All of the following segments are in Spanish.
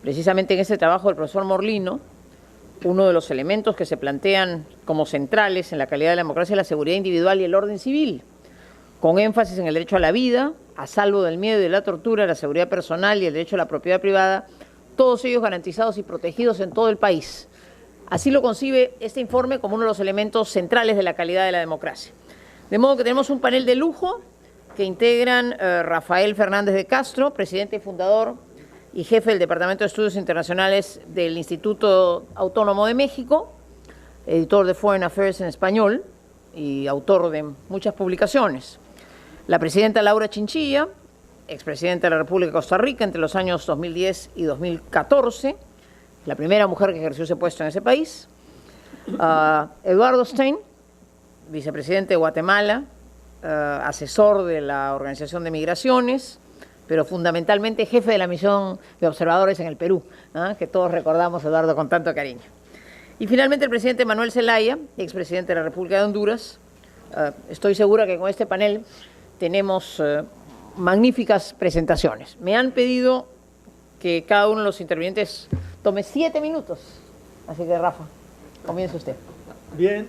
Precisamente en ese trabajo del profesor Morlino, uno de los elementos que se plantean como centrales en la calidad de la democracia es la seguridad individual y el orden civil, con énfasis en el derecho a la vida, a salvo del miedo y de la tortura, la seguridad personal y el derecho a la propiedad privada, todos ellos garantizados y protegidos en todo el país. Así lo concibe este informe como uno de los elementos centrales de la calidad de la democracia. De modo que tenemos un panel de lujo que integran Rafael Fernández de Castro, presidente y fundador y jefe del Departamento de Estudios Internacionales del Instituto Autónomo de México, editor de Foreign Affairs en español y autor de muchas publicaciones. La presidenta Laura Chinchilla, expresidenta de la República de Costa Rica entre los años 2010 y 2014, la primera mujer que ejerció ese puesto en ese país. Eduardo Stein, vicepresidente de Guatemala, asesor de la Organización de Migraciones, pero fundamentalmente jefe de la misión de observadores en el Perú, que todos recordamos, Eduardo, con tanto cariño. Y finalmente el presidente Manuel Zelaya, expresidente de la República de Honduras. Estoy segura que con este panel tenemos magníficas presentaciones. Me han pedido que cada uno de los intervinientes tome 7 minutos. Así que, Rafa, comience usted. Bien.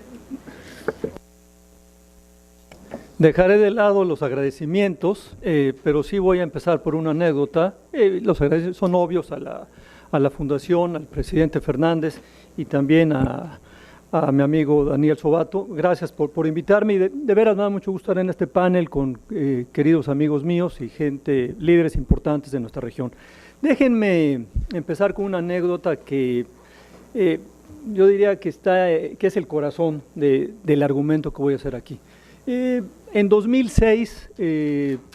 Dejaré de lado los agradecimientos, pero sí voy a empezar por una anécdota. Los agradecimientos son obvios a la Fundación, al presidente Fernández y también a mi amigo Daniel Sobato. Gracias por invitarme y de veras me da mucho gusto estar en este panel con queridos amigos míos y líderes importantes de nuestra región. Déjenme empezar con una anécdota que yo diría que es el corazón del argumento que voy a hacer aquí. En 2006,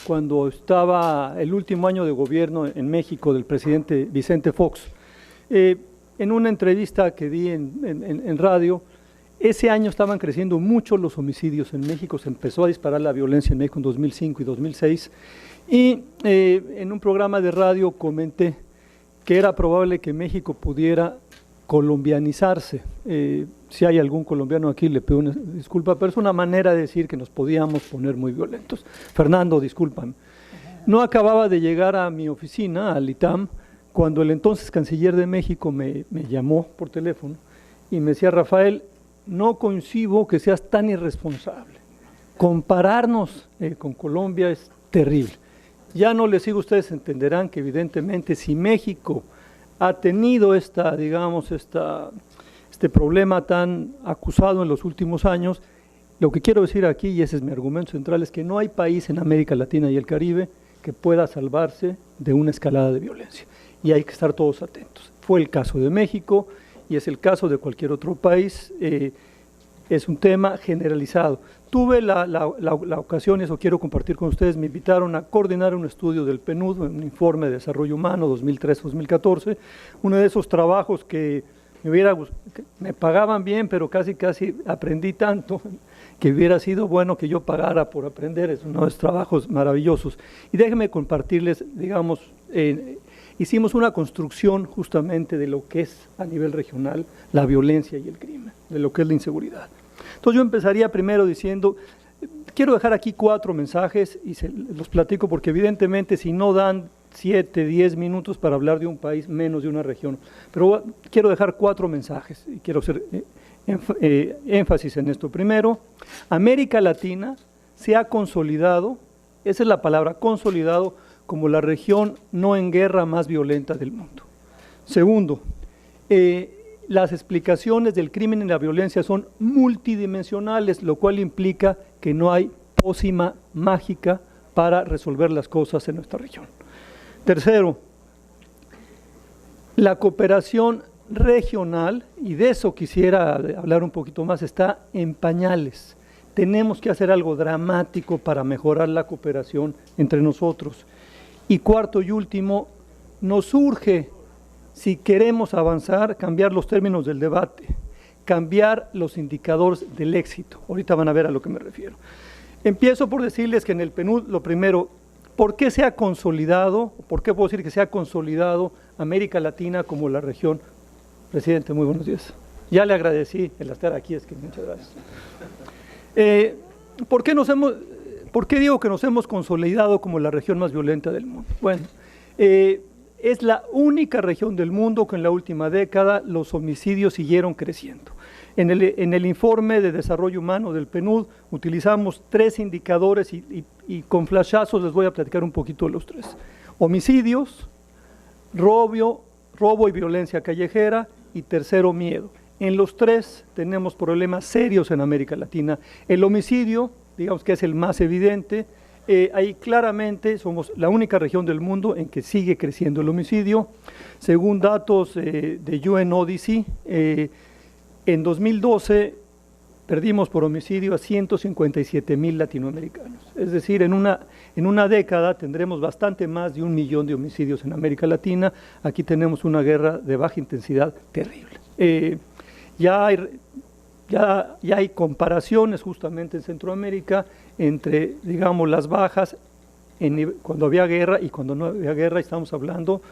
cuando estaba el último año de gobierno en México del presidente Vicente Fox, en una entrevista que di en radio, ese año estaban creciendo mucho los homicidios en México, se empezó a disparar la violencia en México en 2005 y 2006, y en un programa de radio comenté que era probable que México pudiera colombianizarse. Si hay algún colombiano aquí, le pido una disculpa, pero es una manera de decir que nos podíamos poner muy violentos. Fernando, discúlpame. No acababa de llegar a mi oficina, al ITAM, cuando el entonces canciller de México me llamó por teléfono y me decía: Rafael, no concibo que seas tan irresponsable. Compararnos con Colombia es terrible. Ya no les digo, ustedes entenderán que evidentemente si México ha tenido este problema tan acusado en los últimos años, lo que quiero decir aquí, y ese es mi argumento central, es que no hay país en América Latina y el Caribe que pueda salvarse de una escalada de violencia. Y hay que estar todos atentos. Fue el caso de México y es el caso de cualquier otro país. Es un tema generalizado. Tuve la ocasión, eso quiero compartir con ustedes, me invitaron a coordinar un estudio del PNUD, un informe de desarrollo humano 2013-2014, uno de esos trabajos que me pagaban bien, pero casi aprendí tanto que hubiera sido bueno que yo pagara por aprender. Es uno de esos trabajos maravillosos. Y déjenme compartirles, digamos, hicimos una construcción justamente de lo que es a nivel regional la violencia y el crimen, de lo que es la inseguridad. Entonces yo empezaría primero diciendo, quiero dejar aquí 4 mensajes y los platico porque evidentemente si no dan 7, 10 minutos para hablar de un país, menos de una región. Pero quiero dejar 4 mensajes y quiero hacer énfasis en esto. Primero, América Latina se ha consolidado, esa es la palabra, consolidado, como la región no en guerra más violenta del mundo. Segundo, las explicaciones del crimen y la violencia son multidimensionales, lo cual implica que no hay pócima mágica para resolver las cosas en nuestra región. Tercero, la cooperación regional, y de eso quisiera hablar un poquito más, está en pañales. Tenemos que hacer algo dramático para mejorar la cooperación entre nosotros. Y cuarto y último, nos urge, si queremos avanzar, cambiar los términos del debate, cambiar los indicadores del éxito. Ahorita van a ver a lo que me refiero. Empiezo por decirles que en el PNUD, lo primero, ¿por qué se ha consolidado, por qué puedo decir que se ha consolidado América Latina como la región? Presidente, muy buenos días. Ya le agradecí el estar aquí, es que muchas gracias. ¿Por qué digo que nos hemos consolidado como la región más violenta del mundo? Bueno, es la única región del mundo que en la última década los homicidios siguieron creciendo. En el informe de desarrollo humano del PNUD utilizamos 3 indicadores y con flashazos les voy a platicar un poquito de los 3. Homicidios, robo y violencia callejera y tercero, miedo. En los 3 tenemos problemas serios en América Latina. El homicidio, digamos que es el más evidente. Ahí claramente somos la única región del mundo en que sigue creciendo el homicidio. Según datos de UN Odyssey, en 2012 perdimos por homicidio a 157,000 latinoamericanos. Es decir, en una década tendremos bastante más de 1 millón de homicidios en América Latina. Aquí tenemos una guerra de baja intensidad terrible. Ya hay comparaciones justamente en Centroamérica entre, digamos, las bajas cuando había guerra y cuando no había guerra. Estamos hablando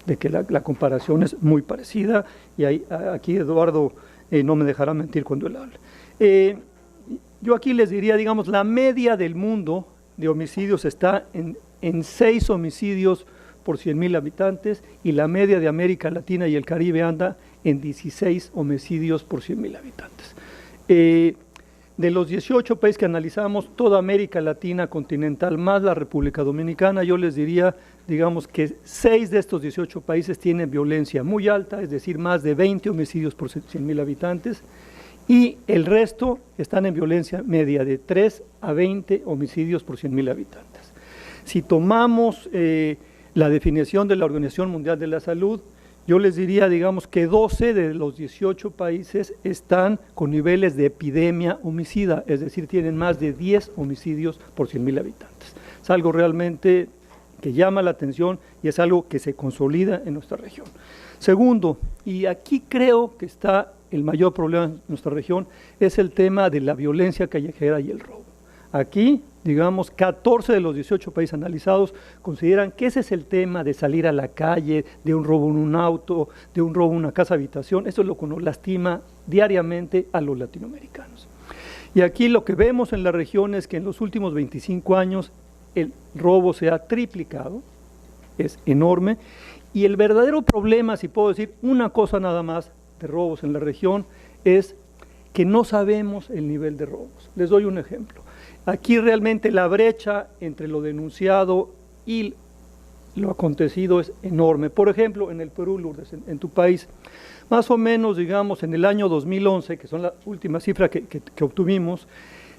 de que la comparación es muy parecida y aquí Eduardo no me dejará mentir cuando él hable. Yo aquí les diría, digamos, la media del mundo de homicidios está en 6 homicidios por 100,000 habitantes y la media de América Latina y el Caribe anda en 16 homicidios por 100,000 habitantes. De los 18 países que analizamos, toda América Latina continental más la República Dominicana, yo les diría, digamos que 6 de estos 18 países tienen violencia muy alta, es decir, más de 20 homicidios por 100,000 habitantes, y el resto están en violencia media de 3 a 20 homicidios por 100,000 habitantes. Si tomamos la definición de la Organización Mundial de la Salud, yo les diría, digamos, que 12 de los 18 países están con niveles de epidemia homicida, es decir, tienen más de 10 homicidios por 100,000 habitantes. Es algo realmente que llama la atención y es algo que se consolida en nuestra región. Segundo, y aquí creo que está el mayor problema en nuestra región, es el tema de la violencia callejera y el robo. Aquí, digamos, 14 de los 18 países analizados consideran que ese es el tema de salir a la calle, de un robo en un auto, de un robo en una casa habitación. Eso es lo que nos lastima diariamente a los latinoamericanos. Y aquí lo que vemos en la región es que en los últimos 25 años el robo se ha triplicado, es enorme, y el verdadero problema, si puedo decir una cosa nada más de robos en la región, es que no sabemos el nivel de robos. Les doy un ejemplo. Aquí realmente la brecha entre lo denunciado y lo acontecido es enorme. Por ejemplo, en el Perú, Lourdes, en tu país, más o menos, digamos, en el año 2011, que son las últimas cifras que obtuvimos,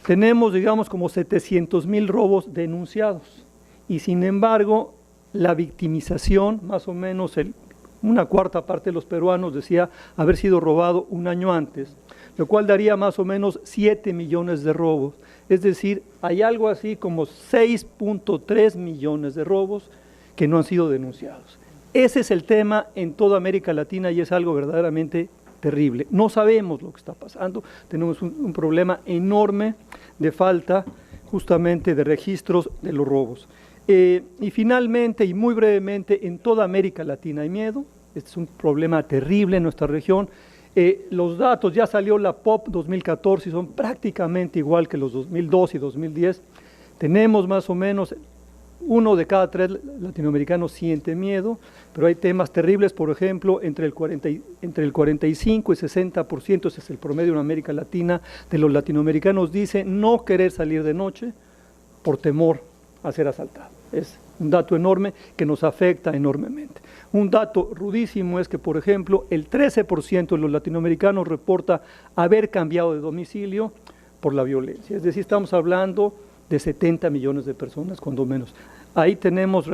tenemos, digamos, como 700,000 robos denunciados. Y sin embargo, la victimización, más o menos una cuarta parte de los peruanos decía haber sido robado un año antes, lo cual daría más o menos 7 millones de robos. Es decir, hay algo así como 6.3 millones de robos que no han sido denunciados. Ese es el tema en toda América Latina y es algo verdaderamente terrible. No sabemos lo que está pasando, tenemos un problema enorme de falta justamente de registros de los robos. Y finalmente y muy brevemente, en toda América Latina hay miedo. Este es un problema terrible en nuestra región. Los datos, ya salió la POP 2014 y son prácticamente igual que los 2002 y 2010. Tenemos más o menos 1 de cada 3 latinoamericanos siente miedo, pero hay temas terribles, por ejemplo, entre el 45 y 60%, ese es el promedio en América Latina, de los latinoamericanos dice no querer salir de noche por temor a ser asaltado. Es un dato enorme que nos afecta enormemente. Un dato rudísimo es que, por ejemplo, el 13% de los latinoamericanos reporta haber cambiado de domicilio por la violencia. Es decir, estamos hablando de 70 millones de personas, cuando menos. Ahí tenemos,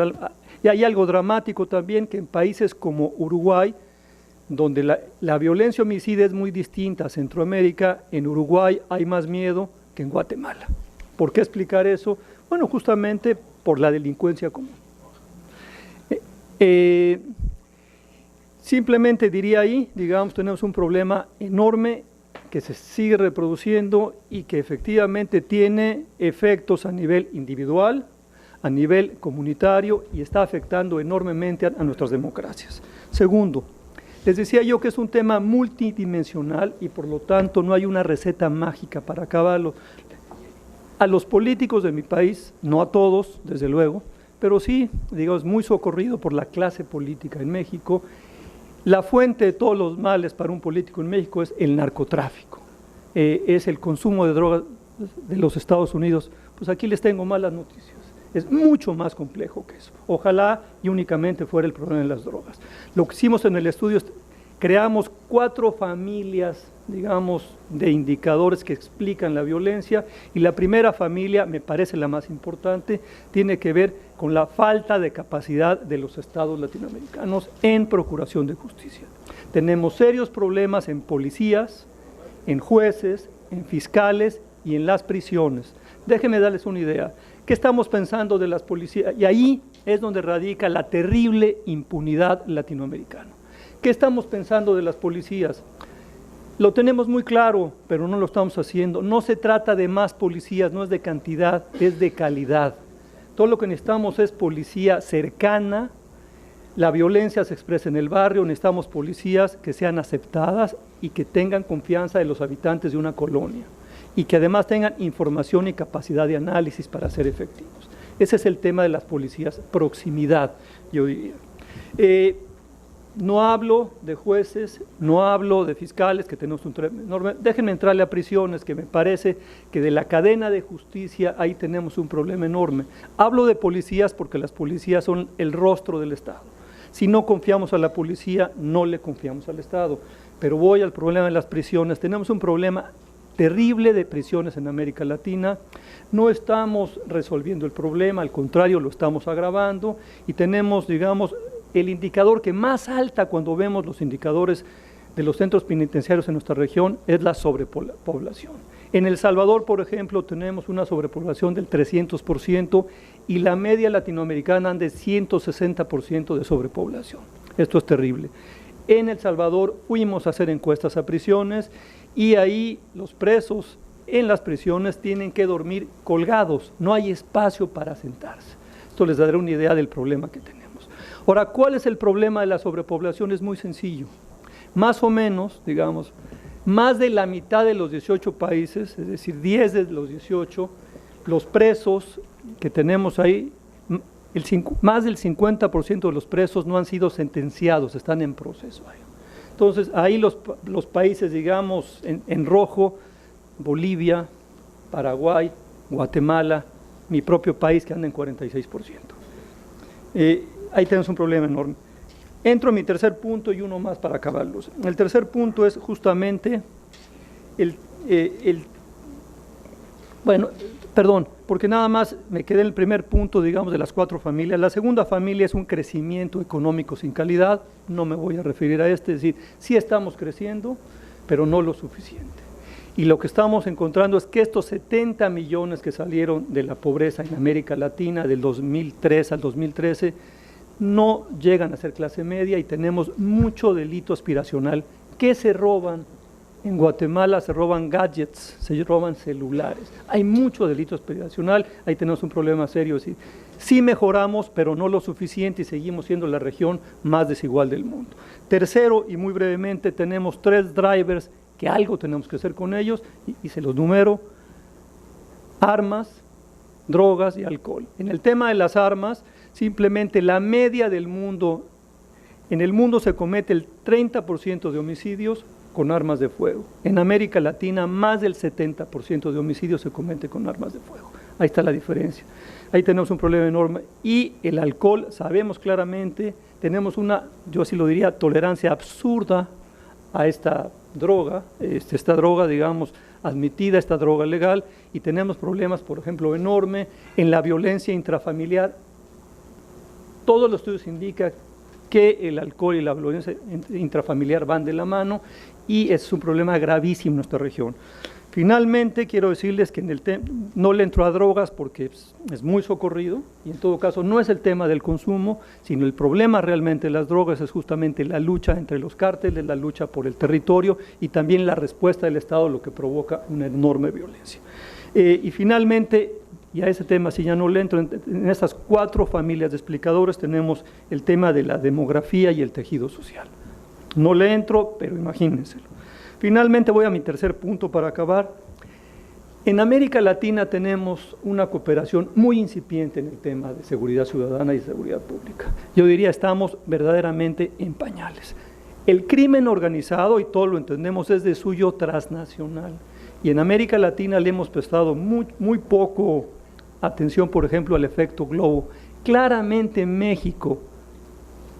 y hay algo dramático también, que en países como Uruguay, donde la violencia homicida es muy distinta a Centroamérica, en Uruguay hay más miedo que en Guatemala. ¿Por qué explicar eso? Bueno, justamente por la delincuencia común. Simplemente diría ahí, digamos, tenemos un problema enorme que se sigue reproduciendo y que efectivamente tiene efectos a nivel individual, a nivel comunitario y está afectando enormemente a nuestras democracias. Segundo, les decía yo que es un tema multidimensional y por lo tanto no hay una receta mágica para acabarlo. A los políticos de mi país, no a todos, desde luego, pero sí, digamos, muy socorrido por la clase política en México. La fuente de todos los males para un político en México es el narcotráfico, es el consumo de drogas de los Estados Unidos. Pues aquí les tengo malas noticias. Es mucho más complejo que eso. Ojalá y únicamente fuera el problema de las drogas. Lo que hicimos en el estudio es creamos 4 familias, digamos, de indicadores que explican la violencia, y la primera familia, me parece la más importante, tiene que ver con la falta de capacidad de los estados latinoamericanos en procuración de justicia. Tenemos serios problemas en policías, en jueces, en fiscales y en las prisiones. Déjenme darles una idea. ¿Qué estamos pensando de las policías? Y ahí es donde radica la terrible impunidad latinoamericana. ¿Qué estamos pensando de las policías? Lo tenemos muy claro, pero no lo estamos haciendo. No se trata de más policías, no es de cantidad, es de calidad. Todo lo que necesitamos es policía cercana. La violencia se expresa en el barrio, necesitamos policías que sean aceptadas y que tengan confianza de los habitantes de una colonia, y que además tengan información y capacidad de análisis para ser efectivos. Ese es el tema de las policías, proximidad, yo diría. No hablo de jueces, no hablo de fiscales, que tenemos un enorme. Déjenme entrarle a prisiones, que me parece que de la cadena de justicia ahí tenemos un problema enorme. Hablo de policías porque las policías son el rostro del Estado. Si no confiamos a la policía, no le confiamos al Estado. Pero voy al problema de las prisiones. Tenemos un problema terrible de prisiones en América Latina. No estamos resolviendo el problema, al contrario, lo estamos agravando, y tenemos, digamos, el indicador que más salta cuando vemos los indicadores de los centros penitenciarios en nuestra región es la sobrepoblación. En El Salvador, por ejemplo, tenemos una sobrepoblación del 300% y la media latinoamericana anda de 160% de sobrepoblación. Esto es terrible. En El Salvador fuimos a hacer encuestas a prisiones, y ahí los presos en las prisiones tienen que dormir colgados, no hay espacio para sentarse. Esto les dará una idea del problema que tenemos. Ahora, ¿cuál es el problema de la sobrepoblación? Es muy sencillo. Más o menos, digamos, más de la mitad de los 18 países, es decir, 10 de los 18, los presos que tenemos ahí, más del 50% de los presos no han sido sentenciados, están en proceso ahí. Entonces, ahí los países, digamos, en rojo, Bolivia, Paraguay, Guatemala, mi propio país, que anda en 46%. Ahí tenemos un problema enorme. Entro a mi tercer punto y uno más para acabarlos. El tercer punto es justamente porque nada más me quedé en el primer punto, digamos, de las 4 familias. La segunda familia es un crecimiento económico sin calidad. No me voy a referir a este, es decir, sí estamos creciendo, pero no lo suficiente. Y lo que estamos encontrando es que estos 70 millones que salieron de la pobreza en América Latina del 2003 al 2013 no llegan a ser clase media, y tenemos mucho delito aspiracional. ¿Qué se roban? En Guatemala se roban gadgets, se roban celulares. Hay mucho delito aspiracional, ahí tenemos un problema serio. Sí mejoramos, pero no lo suficiente, y seguimos siendo la región más desigual del mundo. Tercero, y muy brevemente, tenemos 3 drivers que algo tenemos que hacer con ellos, y se los numero: armas, drogas y alcohol. En el tema de las armas, simplemente la media del mundo, en el mundo se comete el 30% de homicidios con armas de fuego. En América Latina, más del 70% de homicidios se comete con armas de fuego. Ahí está la diferencia. Ahí tenemos un problema enorme. Y el alcohol, sabemos claramente, tenemos una, yo así lo diría, tolerancia absurda a esta droga, digamos, admitida, esta droga legal, y tenemos problemas, por ejemplo, enorme en la violencia intrafamiliar. Todos los estudios indican que el alcohol y la violencia intrafamiliar van de la mano, y es un problema gravísimo en nuestra región. Finalmente, quiero decirles que no le entro a drogas porque es muy socorrido, y en todo caso no es el tema del consumo, sino el problema realmente de las drogas es justamente la lucha entre los cárteles, la lucha por el territorio, y también la respuesta del Estado, lo que provoca una enorme violencia. Y finalmente, y a ese tema si ya no le entro, en estas 4 familias de explicadores tenemos el tema de la demografía y el tejido social. No le entro, pero imagínenselo. Finalmente voy a mi tercer punto para acabar. En América Latina tenemos una cooperación muy incipiente en el tema de seguridad ciudadana y seguridad pública. Yo diría estamos verdaderamente en pañales. El crimen organizado, y todos lo entendemos, es de suyo transnacional. Y en América Latina le hemos prestado muy poco atención, por ejemplo, al efecto globo. Claramente en México,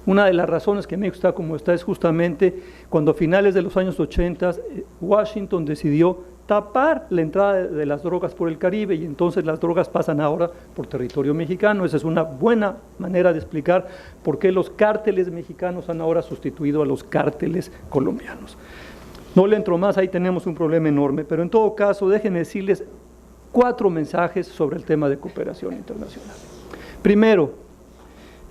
una de las razones que México está como está es justamente cuando a finales de los años 80 Washington decidió tapar la entrada de las drogas por el Caribe y entonces las drogas pasan ahora por territorio mexicano. Esa es una buena manera de explicar por qué los cárteles mexicanos han ahora sustituido a los cárteles colombianos. No le entro más, ahí tenemos un problema enorme, pero en todo caso déjenme decirles 4 mensajes sobre el tema de cooperación internacional. Primero,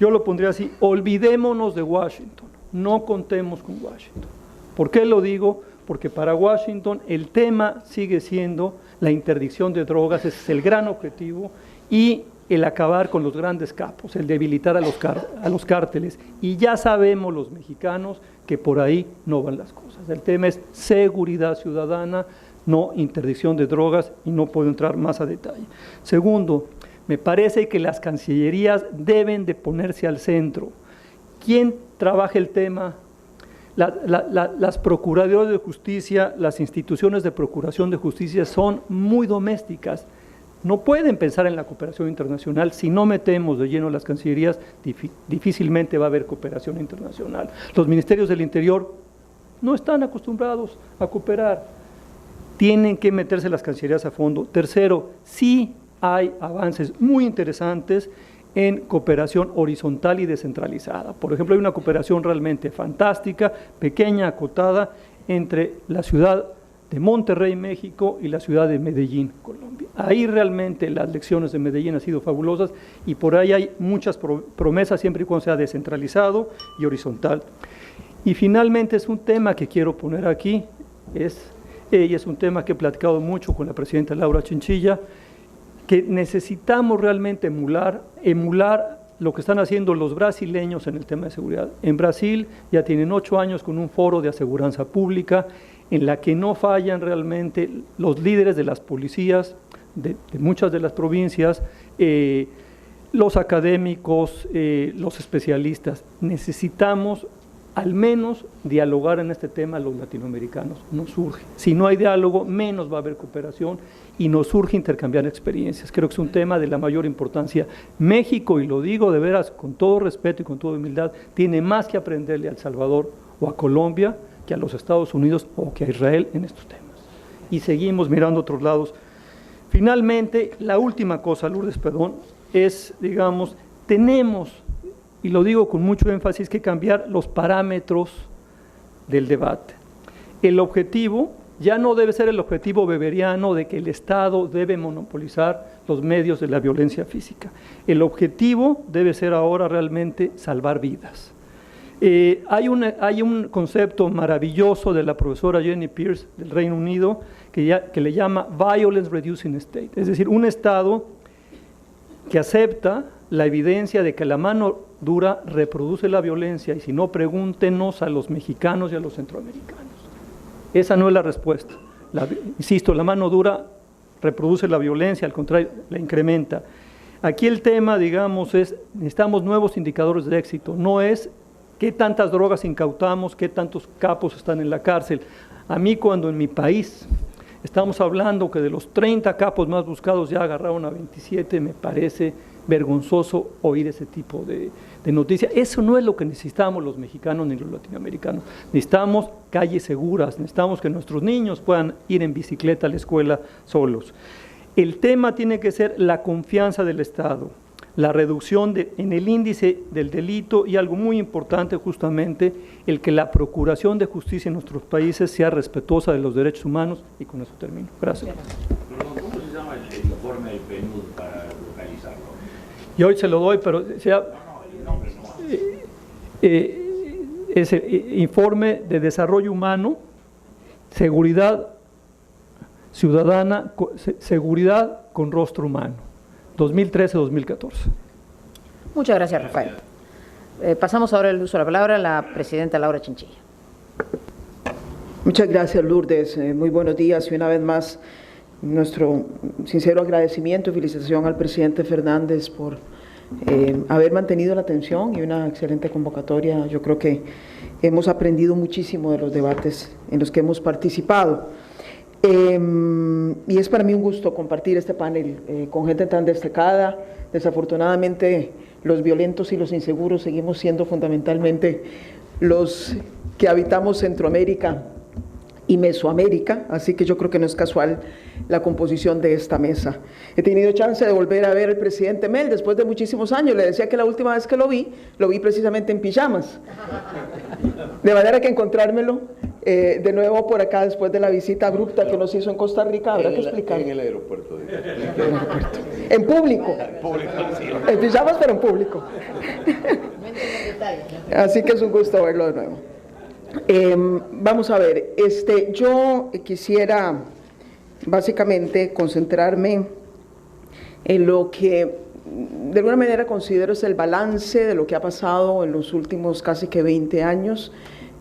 yo lo pondría así, olvidémonos de Washington, no contemos con Washington. ¿Por qué lo digo? Porque para Washington el tema sigue siendo la interdicción de drogas, ese es el gran objetivo, y el acabar con los grandes capos, el debilitar a los cárteles. Y ya sabemos los mexicanos que por ahí no van las cosas. El tema es seguridad ciudadana, no interdicción de drogas, y no puedo entrar más a detalle. Segundo, me parece que las cancillerías deben de ponerse al centro. ¿Quién trabaja el tema? Las procuradoras de justicia, las instituciones de procuración de justicia son muy domésticas. No pueden pensar en la cooperación internacional. Si no metemos de lleno las cancillerías, difícilmente va a haber cooperación internacional. Los ministerios del Interior no están acostumbrados a cooperar. Tienen que meterse las cancillerías a fondo. Tercero, sí hay avances muy interesantes en cooperación horizontal y descentralizada. Por ejemplo, hay una cooperación realmente fantástica, pequeña, acotada, entre la ciudad de Monterrey, México, y la ciudad de Medellín, Colombia. Ahí realmente las lecciones de Medellín han sido fabulosas y por ahí hay muchas promesas siempre y cuando sea descentralizado y horizontal. Y finalmente es un tema que quiero poner aquí, y es un tema que he platicado mucho con la presidenta Laura Chinchilla, que necesitamos realmente emular lo que están haciendo los brasileños en el tema de seguridad. En Brasil ya tienen 8 años con un foro de aseguranza pública en la que no fallan realmente los líderes de las policías de muchas de las provincias, los académicos, los especialistas. Necesitamos al menos dialogar en este tema los latinoamericanos. Nos urge. Si no hay diálogo, menos va a haber cooperación y nos urge intercambiar experiencias. Creo que es un tema de la mayor importancia. México, y lo digo de veras con todo respeto y con toda humildad, tiene más que aprenderle a El Salvador o a Colombia que a los Estados Unidos o que a Israel en estos temas. Y seguimos mirando a otros lados. Finalmente, la última cosa, Lourdes, perdón, es, digamos, tenemos, y lo digo con mucho énfasis, que cambiar los parámetros del debate. El objetivo ya no debe ser el objetivo weberiano de que el Estado debe monopolizar los medios de la violencia física. El objetivo debe ser ahora realmente salvar vidas. Hay un concepto maravilloso de la profesora Jenny Pierce del Reino Unido que le llama Violence Reducing State, es decir, un Estado que acepta la evidencia de que la mano dura reproduce la violencia, y si no, pregúntenos a los mexicanos y a los centroamericanos. Esa no es la respuesta. Insisto, la mano dura reproduce la violencia, al contrario, la incrementa. Aquí el tema, digamos, es necesitamos nuevos indicadores de éxito, no es qué tantas drogas incautamos, qué tantos capos están en la cárcel. A mí, cuando en mi país estamos hablando que de los 30 capos más buscados ya agarraron a 27, me parece vergonzoso oír ese tipo de noticias. Eso no es lo que necesitamos los mexicanos ni los latinoamericanos. Necesitamos calles seguras, necesitamos que nuestros niños puedan ir en bicicleta a la escuela solos. El tema tiene que ser la confianza del Estado, la reducción en el índice del delito y algo muy importante justamente, el que la procuración de justicia en nuestros países sea respetuosa de los derechos humanos, y con eso termino. Gracias. ¿Cómo se llama el informe del PNUD para localizarlo? Y hoy se lo doy, pero es el informe de desarrollo humano, seguridad ciudadana, seguridad con rostro humano, 2013-2014. Muchas gracias, Rafael. Pasamos ahora el uso de la palabra a la presidenta Laura Chinchilla. Muchas gracias, Lourdes. Muy buenos días y una vez más nuestro sincero agradecimiento y felicitación al presidente Fernández por haber mantenido la atención y una excelente convocatoria. Yo creo que hemos aprendido muchísimo de los debates en los que hemos participado. Y es para mí un gusto compartir este panel con gente tan destacada. Desafortunadamente, los violentos y los inseguros seguimos siendo fundamentalmente los que habitamos Centroamérica y Mesoamérica, así que yo creo que no es casual la composición de esta mesa. He tenido chance de volver a ver al presidente Mel después de muchísimos años. Le decía que la última vez que lo vi precisamente en pijamas. De manera que encontrármelo de nuevo por acá después de la visita abrupta que nos hizo en Costa Rica, habrá que explicar. En el aeropuerto. En público. En pijamas, pero en público. Así que es un gusto verlo de nuevo. Vamos a ver, yo quisiera básicamente concentrarme en lo que de alguna manera considero es el balance de lo que ha pasado en los últimos casi que 20 años,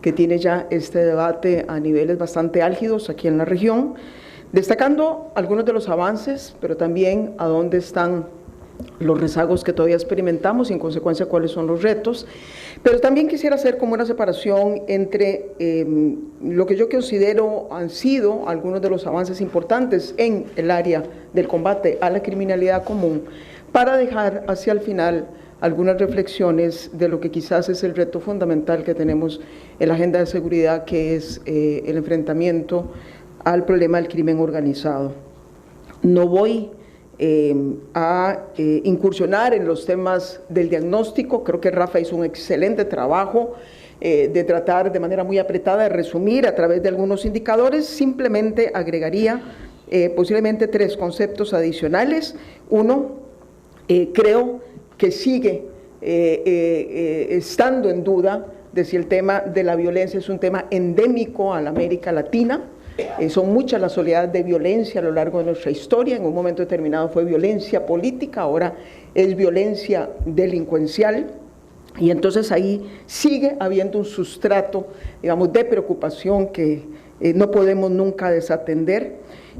que tiene ya este debate a niveles bastante álgidos aquí en la región, destacando algunos de los avances, pero también a dónde están los rezagos que todavía experimentamos y en consecuencia cuáles son los retos. Pero también quisiera hacer como una separación entre lo que yo considero han sido algunos de los avances importantes en el área del combate a la criminalidad común, para dejar hacia el final algunas reflexiones de lo que quizás es el reto fundamental que tenemos en la agenda de seguridad, que es el enfrentamiento al problema del crimen organizado. No voy a incursionar en los temas del diagnóstico. Creo que Rafa hizo un excelente trabajo de tratar de manera muy apretada de resumir a través de algunos indicadores. Simplemente agregaría posiblemente 3 conceptos adicionales. Uno, creo que sigue estando en duda de si el tema de la violencia es un tema endémico a la América Latina. Son muchas las oleadas de violencia a lo largo de nuestra historia. En un momento determinado fue violencia política, ahora es violencia delincuencial. Y entonces ahí sigue habiendo un sustrato, digamos, de preocupación que no podemos nunca desatender.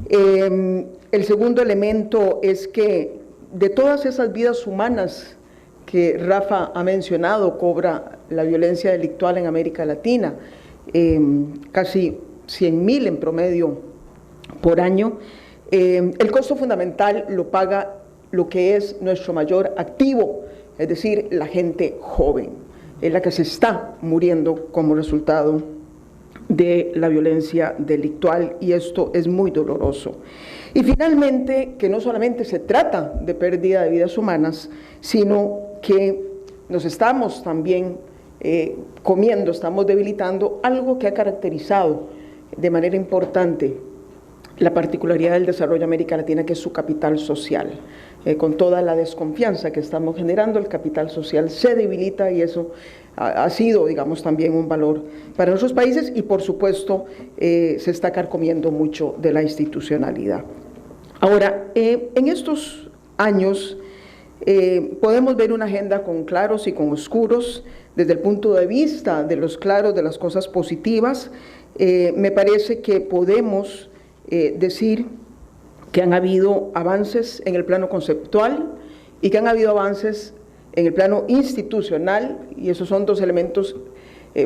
El segundo elemento es que de todas esas vidas humanas que Rafa ha mencionado, cobra la violencia delictual en América Latina, casi 100.000 en promedio por año. El costo fundamental lo paga lo que es nuestro mayor activo, es decir, la gente joven, es la que se está muriendo como resultado de la violencia delictual, y esto es muy doloroso. Y finalmente, que no solamente se trata de pérdida de vidas humanas, sino que nos estamos también comiendo, estamos debilitando algo que ha caracterizado de manera importante la particularidad del desarrollo de América Latina, que es su capital social. Con toda la desconfianza que estamos generando, el capital social se debilita, y eso ha sido, digamos, también un valor para nuestros países, y por supuesto se está carcomiendo mucho de la institucionalidad. Ahora, en estos años podemos ver una agenda con claros y con oscuros. Desde el punto de vista de los claros, de las cosas positivas, me parece que podemos decir que han habido avances en el plano conceptual y que han habido avances en el plano institucional, y esos son 2 elementos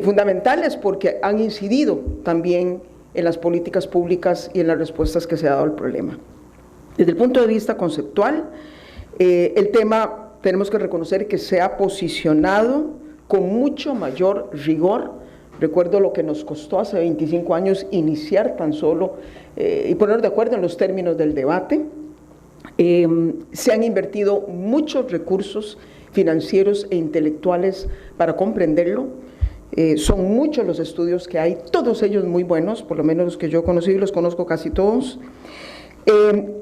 fundamentales porque han incidido también en las políticas públicas y en las respuestas que se ha dado al problema. Desde el punto de vista conceptual, el tema tenemos que reconocer que se ha posicionado con mucho mayor rigor. Recuerdo lo que nos costó hace 25 años iniciar tan solo y ponernos de acuerdo en los términos del debate. Se han invertido muchos recursos financieros e intelectuales para comprenderlo. Son muchos los estudios que hay, todos ellos muy buenos, por lo menos los que yo he conocido, y los conozco casi todos.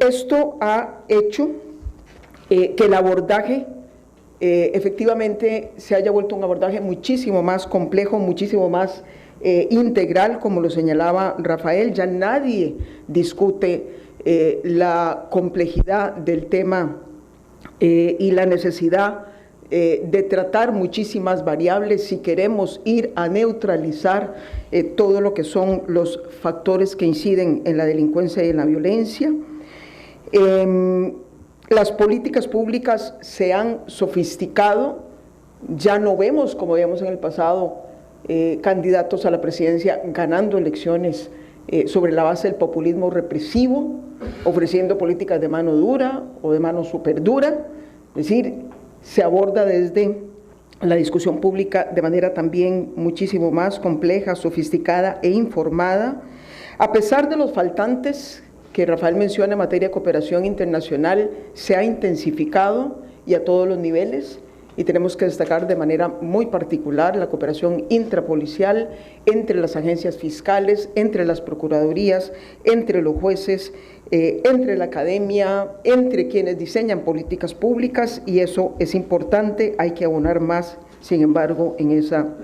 Esto ha hecho que el abordaje efectivamente se haya vuelto un abordaje muchísimo más complejo, muchísimo más integral, como lo señalaba Rafael. Ya nadie discute la complejidad del tema y la necesidad de tratar muchísimas variables si queremos ir a neutralizar todo lo que son los factores que inciden en la delincuencia y en la violencia. Las políticas públicas se han sofisticado, ya no vemos, como veíamos en el pasado, candidatos a la presidencia ganando elecciones sobre la base del populismo represivo, ofreciendo políticas de mano dura o de mano superdura. Es decir, se aborda desde la discusión pública de manera también muchísimo más compleja, sofisticada e informada. A pesar de los faltantes que Rafael menciona en materia de cooperación internacional, se ha intensificado y a todos los niveles, y tenemos que destacar de manera muy particular la cooperación intrapolicial entre las agencias fiscales, entre las procuradurías, entre los jueces, entre la academia, entre quienes diseñan políticas públicas, y eso es importante, hay que abonar más, sin embargo, en esa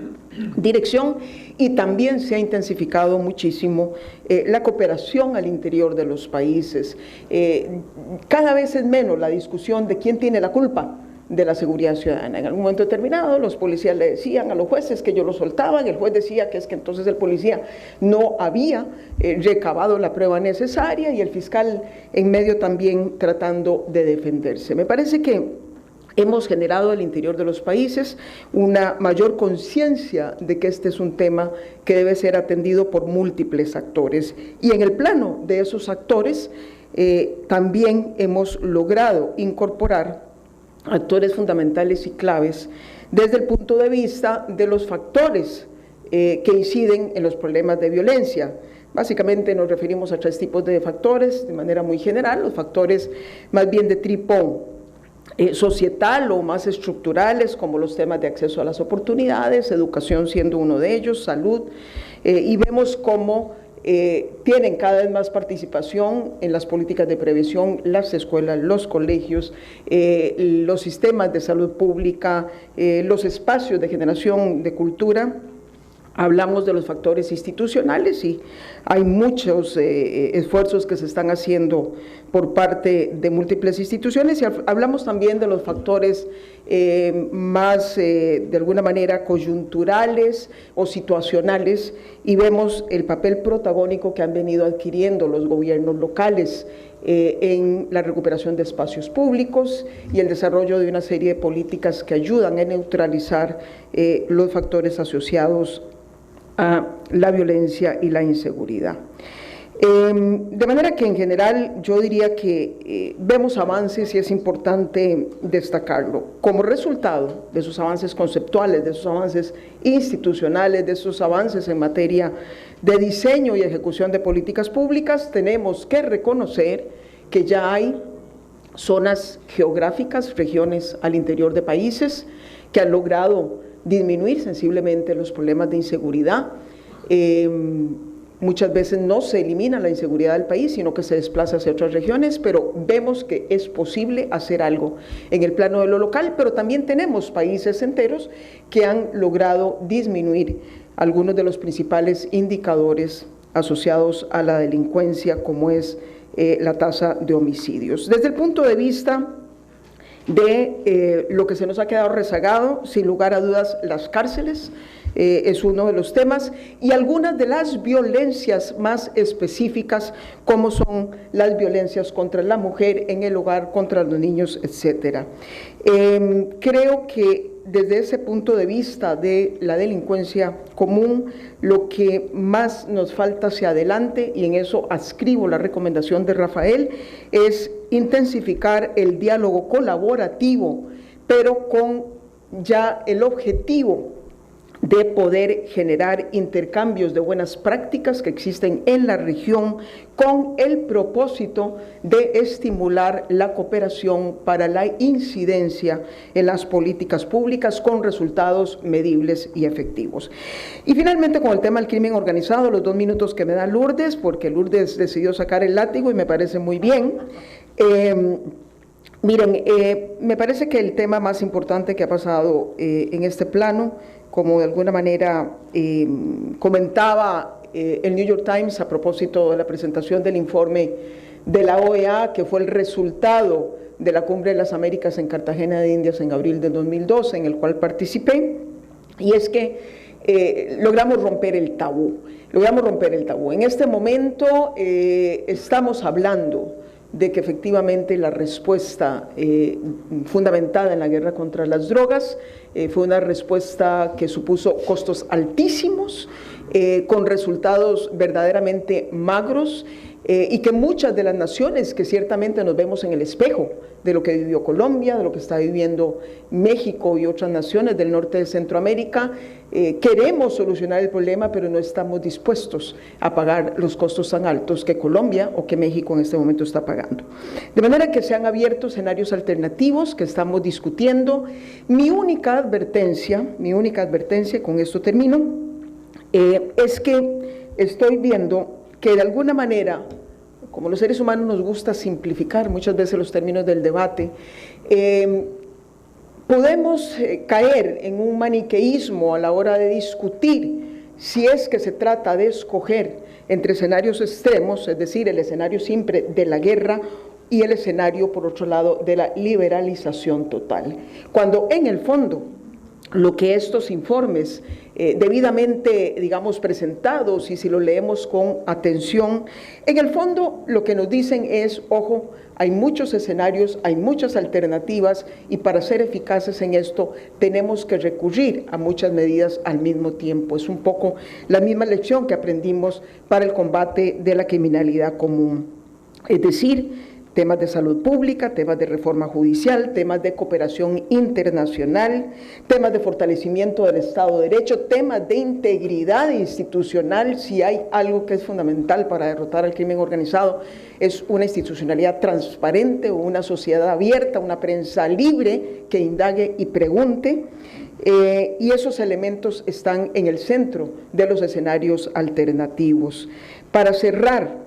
dirección. Y también se ha intensificado muchísimo la cooperación al interior de los países. Cada vez es menos la discusión de quién tiene la culpa de la seguridad ciudadana. En algún momento determinado los policías le decían a los jueces que ellos lo soltaban, el juez decía que es que entonces el policía no había recabado la prueba necesaria, y el fiscal en medio también tratando de defenderse. Me parece que hemos generado al interior de los países una mayor conciencia de que este es un tema que debe ser atendido por múltiples actores, y en el plano de esos actores también hemos logrado incorporar actores fundamentales y claves desde el punto de vista de los factores que inciden en los problemas de violencia. Básicamente nos referimos a 3 tipos de factores de manera muy general: los factores más bien de tipo societal o más estructurales, como los temas de acceso a las oportunidades, educación siendo uno de ellos, salud, y vemos cómo tienen cada vez más participación en las políticas de prevención las escuelas, los colegios, los sistemas de salud pública, los espacios de generación de cultura. Hablamos de los factores institucionales y hay muchos esfuerzos que se están haciendo por parte de múltiples instituciones, y hablamos también de los factores más, de alguna manera, coyunturales o situacionales, y vemos el papel protagónico que han venido adquiriendo los gobiernos locales en la recuperación de espacios públicos y el desarrollo de una serie de políticas que ayudan a neutralizar los factores asociados a la violencia y la inseguridad. De manera que en general yo diría que vemos avances, y es importante destacarlo. Como resultado de esos avances conceptuales, de esos avances institucionales, de esos avances en materia de diseño y ejecución de políticas públicas, tenemos que reconocer que ya hay zonas geográficas, regiones al interior de países que han logrado disminuir sensiblemente los problemas de inseguridad. Muchas veces no se elimina la inseguridad del país, sino que se desplaza hacia otras regiones, pero vemos que es posible hacer algo en el plano de lo local, pero también tenemos países enteros que han logrado disminuir algunos de los principales indicadores asociados a la delincuencia, como es la tasa de homicidios. Desde el punto de vista de lo que se nos ha quedado rezagado, sin lugar a dudas, las cárceles es uno de los temas, y algunas de las violencias más específicas, como son las violencias contra la mujer en el hogar, contra los niños, etcétera. Creo que desde ese punto de vista de la delincuencia común, lo que más nos falta hacia adelante, y en eso adscribo la recomendación de Rafael, es intensificar el diálogo colaborativo, pero con ya el objetivo de poder generar intercambios de buenas prácticas que existen en la región, con el propósito de estimular la cooperación para la incidencia en las políticas públicas con resultados medibles y efectivos. Y finalmente, con el tema del crimen organizado, los 2 minutos que me da Lourdes, porque Lourdes decidió sacar el látigo y me parece muy bien. Miren, me parece que el tema más importante que ha pasado en este plano, como de alguna manera comentaba el New York Times a propósito de la presentación del informe de la OEA, que fue el resultado de la Cumbre de las Américas en Cartagena de Indias en abril de 2012, en el cual participé, y es que logramos romper el tabú. En este momento estamos hablando de que efectivamente la respuesta fundamentada en la guerra contra las drogas fue una respuesta que supuso costos altísimos, con resultados verdaderamente magros, y que muchas de las naciones que ciertamente nos vemos en el espejo de lo que vivió Colombia, de lo que está viviendo México y otras naciones del norte de Centroamérica, queremos solucionar el problema, pero no estamos dispuestos a pagar los costos tan altos que Colombia o que México en este momento está pagando. De manera que se han abierto escenarios alternativos que estamos discutiendo. Mi única advertencia, con esto termino, es que estoy viendo que de alguna manera, como los seres humanos nos gusta simplificar muchas veces los términos del debate, podemos caer en un maniqueísmo a la hora de discutir si es que se trata de escoger entre escenarios extremos, es decir, el escenario siempre de la guerra y el escenario, por otro lado, de la liberalización total. Cuando en el fondo lo que estos informes debidamente, digamos, presentados, y si lo leemos con atención, en el fondo lo que nos dicen es, ojo, hay muchos escenarios, hay muchas alternativas, y para ser eficaces en esto tenemos que recurrir a muchas medidas al mismo tiempo. Es un poco la misma lección que aprendimos para el combate de la criminalidad común. Es decir, temas de salud pública, temas de reforma judicial, temas de cooperación internacional, temas de fortalecimiento del Estado de Derecho, temas de integridad institucional. Si hay algo que es fundamental para derrotar al crimen organizado, es una institucionalidad transparente, una sociedad abierta, una prensa libre que indague y pregunte. Y esos elementos están en el centro de los escenarios alternativos. Para cerrar,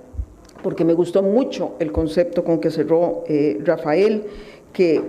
porque me gustó mucho el concepto con que cerró Rafael, que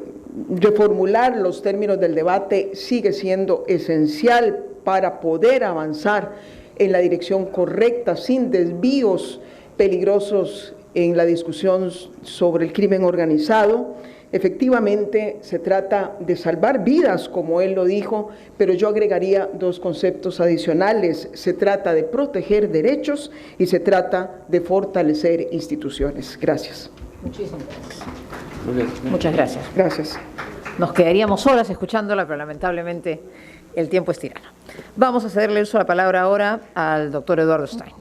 reformular los términos del debate sigue siendo esencial para poder avanzar en la dirección correcta, sin desvíos peligrosos en la discusión sobre el crimen organizado. Efectivamente, se trata de salvar vidas, como él lo dijo, pero yo agregaría dos conceptos adicionales. Se trata de proteger derechos y se trata de fortalecer instituciones. Gracias. Muchísimas gracias. Muy bien. Muchas gracias. Gracias. Nos quedaríamos horas escuchándola, pero lamentablemente el tiempo es tirano. Vamos a cederle el uso de la palabra ahora al doctor Eduardo Stein.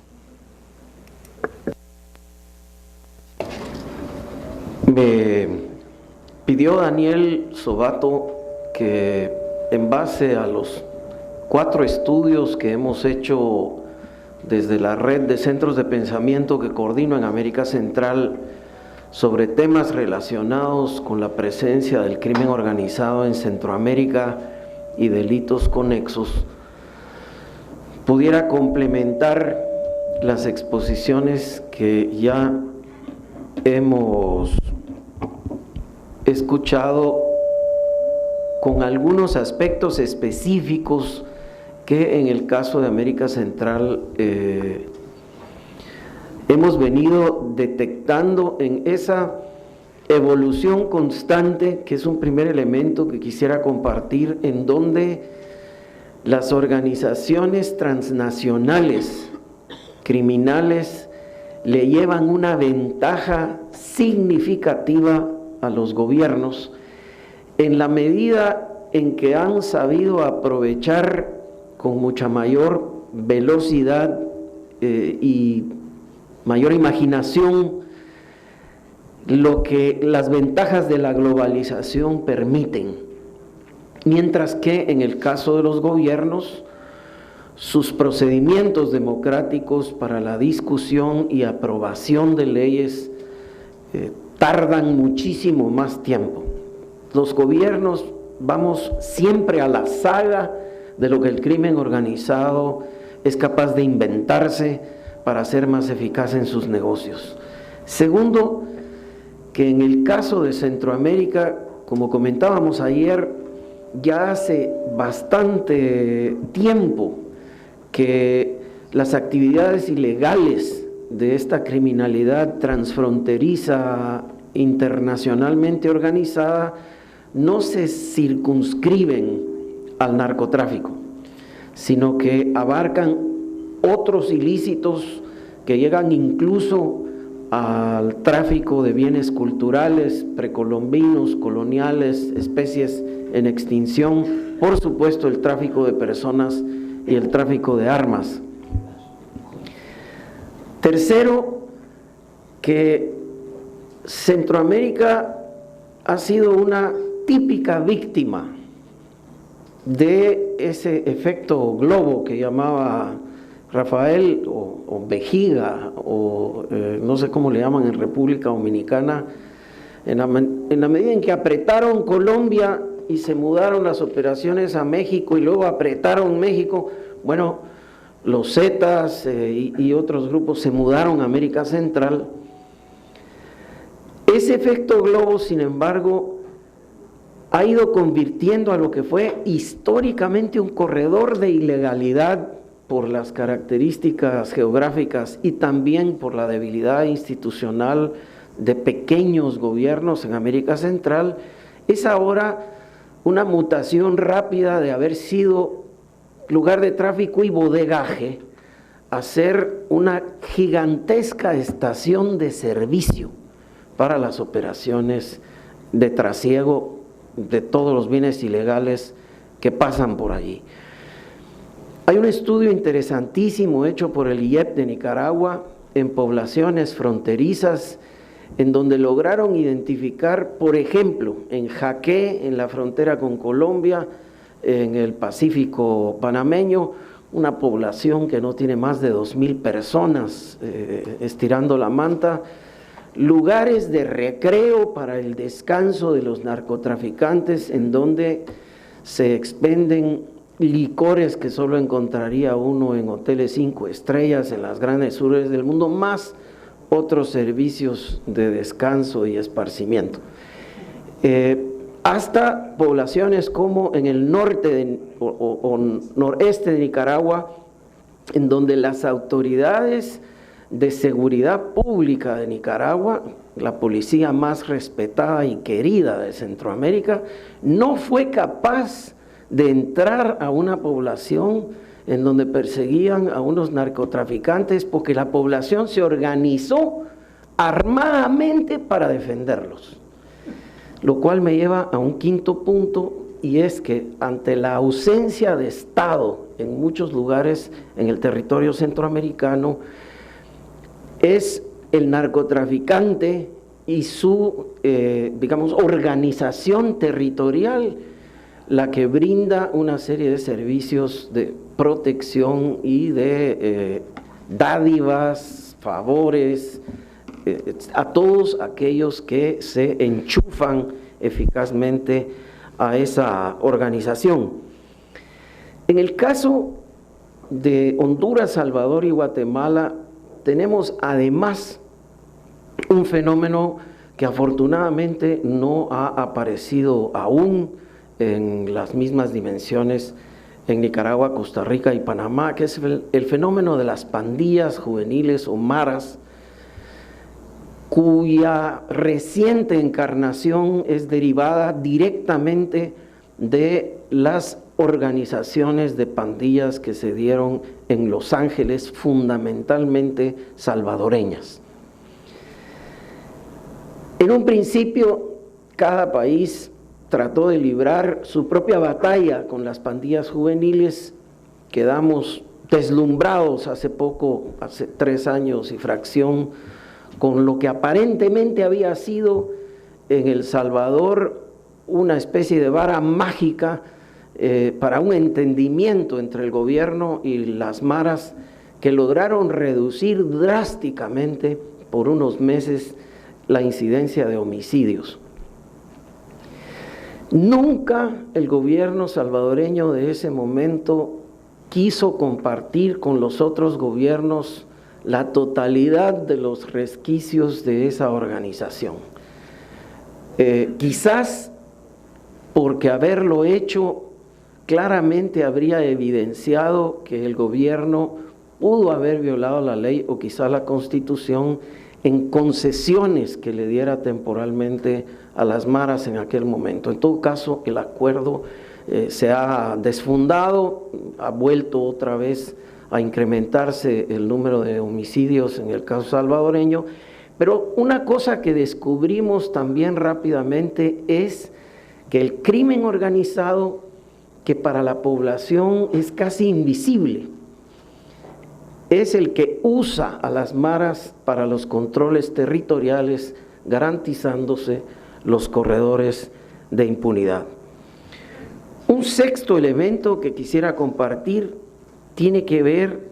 Pidió Daniel Sobato que, en base a los 4 estudios que hemos hecho desde la red de centros de pensamiento que coordino en América Central sobre temas relacionados con la presencia del crimen organizado en Centroamérica y delitos conexos, pudiera complementar las exposiciones que ya hemos escuchado con algunos aspectos específicos que en el caso de América Central hemos venido detectando en esa evolución constante, que es un primer elemento que quisiera compartir, en donde las organizaciones transnacionales criminales le llevan una ventaja significativa a los gobiernos en la medida en que han sabido aprovechar con mucha mayor velocidad y mayor imaginación lo que las ventajas de la globalización permiten, mientras que en el caso de los gobiernos, sus procedimientos democráticos para la discusión y aprobación de leyes tardan muchísimo más tiempo. Los gobiernos vamos siempre a la saga de lo que el crimen organizado es capaz de inventarse para ser más eficaz en sus negocios. Segundo, que en el caso de Centroamérica, como comentábamos ayer, ya hace bastante tiempo que las actividades ilegales de esta criminalidad transfronteriza internacionalmente organizada no se circunscriben al narcotráfico, sino que abarcan otros ilícitos que llegan incluso al tráfico de bienes culturales, precolombinos, coloniales, especies en extinción, por supuesto el tráfico de personas y el tráfico de armas. Tercero, que Centroamérica ha sido una típica víctima de ese efecto globo que llamaba Rafael, o vejiga, o no sé cómo le llaman en República Dominicana, en la medida en que apretaron Colombia y se mudaron las operaciones a México y luego apretaron México, bueno, los Zetas y otros grupos se mudaron a América Central. Ese efecto globo, sin embargo, ha ido convirtiendo a lo que fue históricamente un corredor de ilegalidad por las características geográficas y también por la debilidad institucional de pequeños gobiernos en América Central, es ahora una mutación rápida de haber sido lugar de tráfico y bodegaje a ser una gigantesca estación de servicio para las operaciones de trasiego de todos los bienes ilegales que pasan por allí. Hay un estudio interesantísimo hecho por el IEP de Nicaragua en poblaciones fronterizas, en donde lograron identificar, por ejemplo, en Jaque, en la frontera con Colombia, en el Pacífico panameño, una población que no tiene más de 2,000 personas, estirando la manta, lugares de recreo para el descanso de los narcotraficantes, en donde se expenden licores que solo encontraría uno en hoteles 5 estrellas en las grandes urbes del mundo, más otros servicios de descanso y esparcimiento. Hasta poblaciones como en el norte o noreste de Nicaragua, en donde las autoridades de seguridad pública de Nicaragua, la policía más respetada y querida de Centroamérica, no fue capaz de entrar a una población en donde perseguían a unos narcotraficantes, porque la población se organizó armadamente para defenderlos. Lo cual me lleva a un quinto punto, y es que ante la ausencia de Estado en muchos lugares en el territorio centroamericano, es el narcotraficante y su, digamos, organización territorial la que brinda una serie de servicios de protección y de dádivas, favores, a todos aquellos que se enchufan eficazmente a esa organización. En el caso de Honduras, Salvador y Guatemala, tenemos además un fenómeno que afortunadamente no ha aparecido aún en las mismas dimensiones en Nicaragua, Costa Rica y Panamá, que es el fenómeno de las pandillas juveniles o maras, cuya reciente encarnación es derivada directamente de las organizaciones de pandillas que se dieron en Los Ángeles, fundamentalmente salvadoreñas. En un principio, cada país trató de librar su propia batalla con las pandillas juveniles. Quedamos deslumbrados hace poco, hace 3 años y fracción, con lo que aparentemente había sido en El Salvador una especie de vara mágica para un entendimiento entre el gobierno y las maras, que lograron reducir drásticamente por unos meses la incidencia de homicidios. Nunca el gobierno salvadoreño de ese momento quiso compartir con los otros gobiernos la totalidad de los resquicios de esa organización. Quizás porque haberlo hecho claramente habría evidenciado que el gobierno pudo haber violado la ley o quizá la Constitución en concesiones que le diera temporalmente a las maras en aquel momento. En todo caso, el acuerdo se ha desfundado, ha vuelto otra vez a incrementarse el número de homicidios en el caso salvadoreño, Pero una cosa que descubrimos también rápidamente es que el crimen organizado, que para la población es casi invisible, es el que usa a las maras para los controles territoriales, garantizándose los corredores de impunidad. Un sexto elemento que quisiera compartir tiene que ver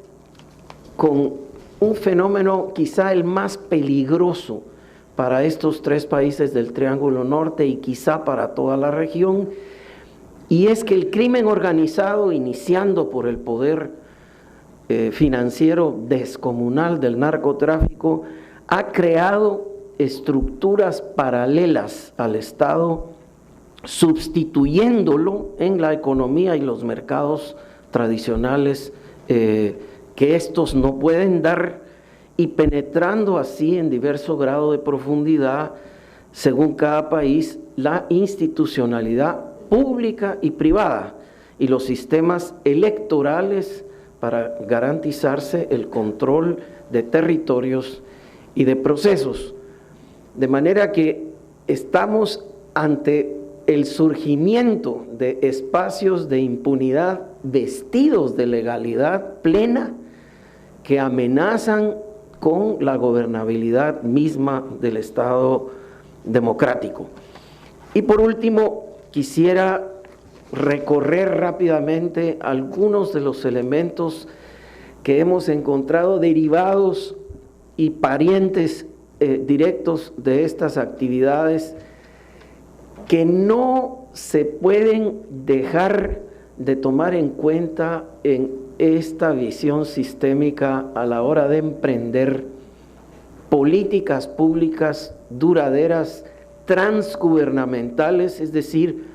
con un fenómeno quizá el más peligroso para estos tres países del Triángulo Norte y quizá para toda la región, y es que el crimen organizado, iniciando por el poder financiero descomunal del narcotráfico, ha creado estructuras paralelas al Estado, sustituyéndolo en la economía y los mercados tradicionales que estos no pueden dar, y penetrando así en diverso grado de profundidad, según cada país, la institucionalidad pública y privada y los sistemas electorales para garantizarse el control de territorios y de procesos. De manera que estamos ante el surgimiento de espacios de impunidad vestidos de legalidad plena que amenazan con la gobernabilidad misma del Estado democrático. Y por último, quisiera recorrer rápidamente algunos de los elementos que hemos encontrado derivados y parientes directos de estas actividades que no se pueden dejar de tomar en cuenta en esta visión sistémica a la hora de emprender políticas públicas duraderas, transgubernamentales, es decir,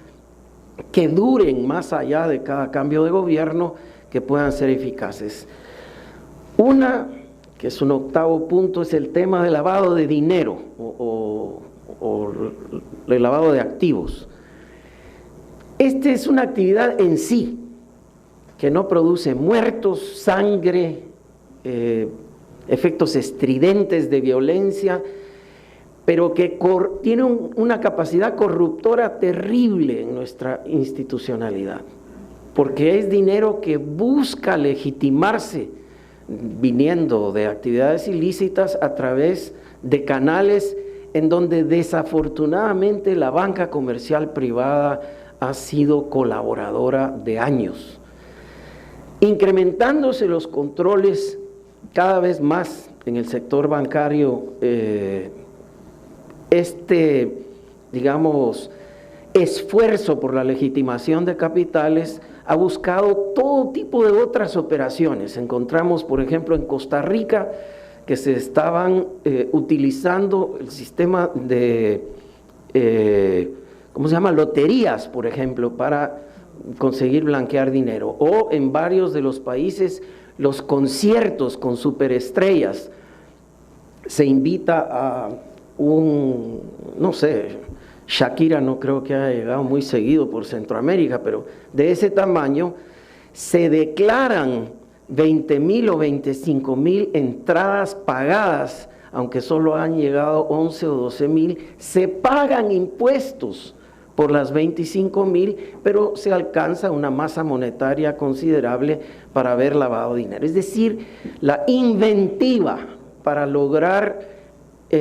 que duren más allá de cada cambio de gobierno, que puedan ser eficaces. Una, que es un octavo punto, es el tema del lavado de dinero o el lavado de activos. Esta es una actividad en sí, que no produce muertos, sangre, efectos estridentes de violencia, pero que tiene una capacidad corruptora terrible en nuestra institucionalidad, porque es dinero que busca legitimarse viniendo de actividades ilícitas a través de canales en donde desafortunadamente la banca comercial privada ha sido colaboradora de años, incrementándose los controles cada vez más en el sector bancario. Digamos, esfuerzo por la legitimación de capitales ha buscado todo tipo de otras operaciones. Encontramos, por ejemplo, en Costa Rica que se estaban utilizando el sistema de, ¿cómo se llama?, loterías, por ejemplo, para conseguir blanquear dinero. O en varios de los países, los conciertos con superestrellas. Se invita a no sé, Shakira no creo que haya llegado muy seguido por Centroamérica, pero de ese tamaño, se declaran 20,000 o 25,000 entradas pagadas, aunque solo han llegado 11 o 12,000, se pagan impuestos por las 25,000, pero se alcanza una masa monetaria considerable para haber lavado dinero. Es decir, la inventiva para lograr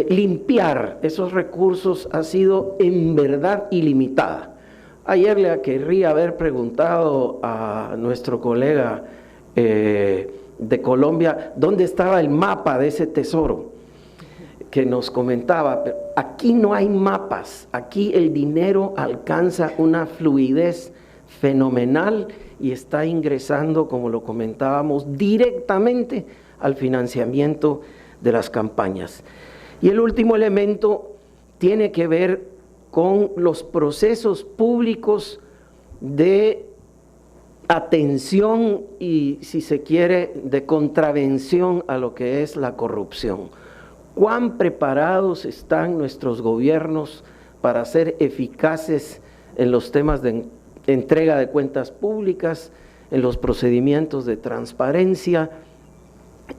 limpiar esos recursos ha sido en verdad ilimitada. Ayer le querría haber preguntado a nuestro colega de Colombia dónde estaba el mapa de ese tesoro que nos comentaba. Pero aquí no hay mapas, aquí el dinero alcanza una fluidez fenomenal y está ingresando, como lo comentábamos, directamente al financiamiento de las campañas. Y el último elemento tiene que ver con los procesos públicos de atención y, si se quiere, de contravención a lo que es la corrupción. ¿Cuán preparados están nuestros gobiernos para ser eficaces en los temas de entrega de cuentas públicas, en los procedimientos de transparencia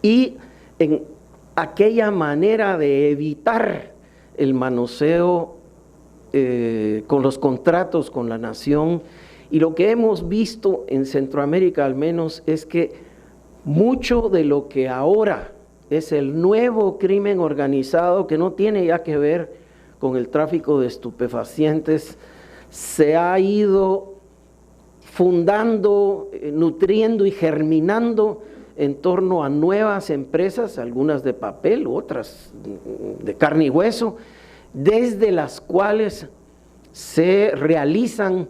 y en aquella manera de evitar el manoseo con los contratos con la nación. Y lo que hemos visto en Centroamérica al menos es que mucho de lo que ahora es el nuevo crimen organizado, que no tiene ya que ver con el tráfico de estupefacientes, se ha ido fundando, nutriendo y germinando en torno a nuevas empresas, algunas de papel, otras de carne y hueso, desde las cuales se realizan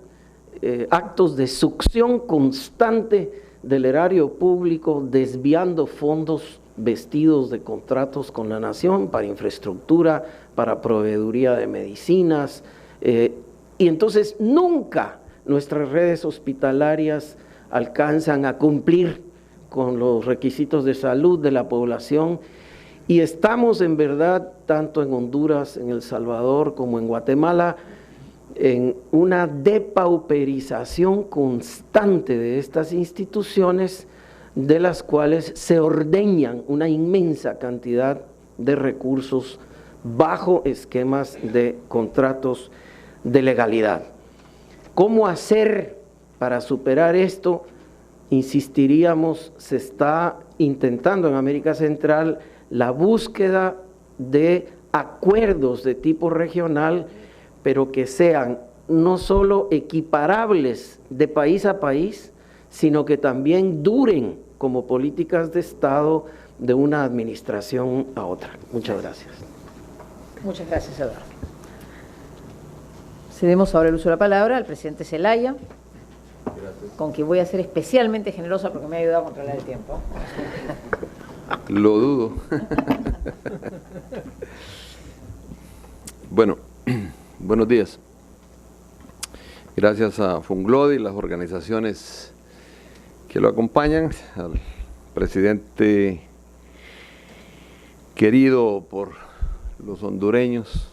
actos de succión constante del erario público, desviando fondos vestidos de contratos con la nación para infraestructura, para proveeduría de medicinas, y entonces nunca nuestras redes hospitalarias alcanzan a cumplir con los requisitos de salud de la población, y estamos en verdad, tanto en Honduras, en El Salvador como en Guatemala, en una depauperización constante de estas instituciones, de las cuales se ordeñan una inmensa cantidad de recursos bajo esquemas de contratos de legalidad. ¿Cómo hacer para superar esto? Insistiríamos, se está intentando en América Central la búsqueda de acuerdos de tipo regional, pero que sean no solo equiparables de país a país, sino que también duren como políticas de Estado de una administración a otra. Muchas gracias. Muchas gracias, Eduardo. Cedemos ahora el uso de la palabra al presidente Zelaya, con quien voy a ser especialmente generosa porque me ha ayudado a controlar el tiempo. Lo dudo. Bueno, buenos días. Gracias a Funglode y las organizaciones que lo acompañan, al presidente querido por los hondureños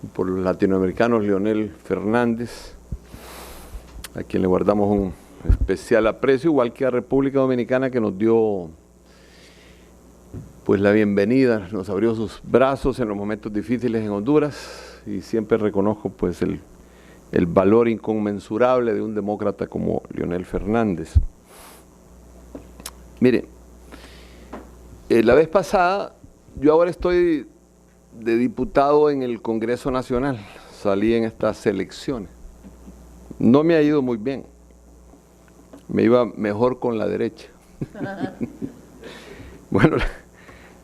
y por los latinoamericanos, Leonel Fernández, a quien le guardamos un especial aprecio, igual que a República Dominicana, que nos dio pues la bienvenida, nos abrió sus brazos en los momentos difíciles en Honduras, y siempre reconozco pues el valor inconmensurable de un demócrata como Leonel Fernández. Mire, la vez pasada, yo ahora estoy de diputado en el Congreso Nacional, salí en estas elecciones. No me ha ido muy bien, me iba mejor con la derecha. Bueno,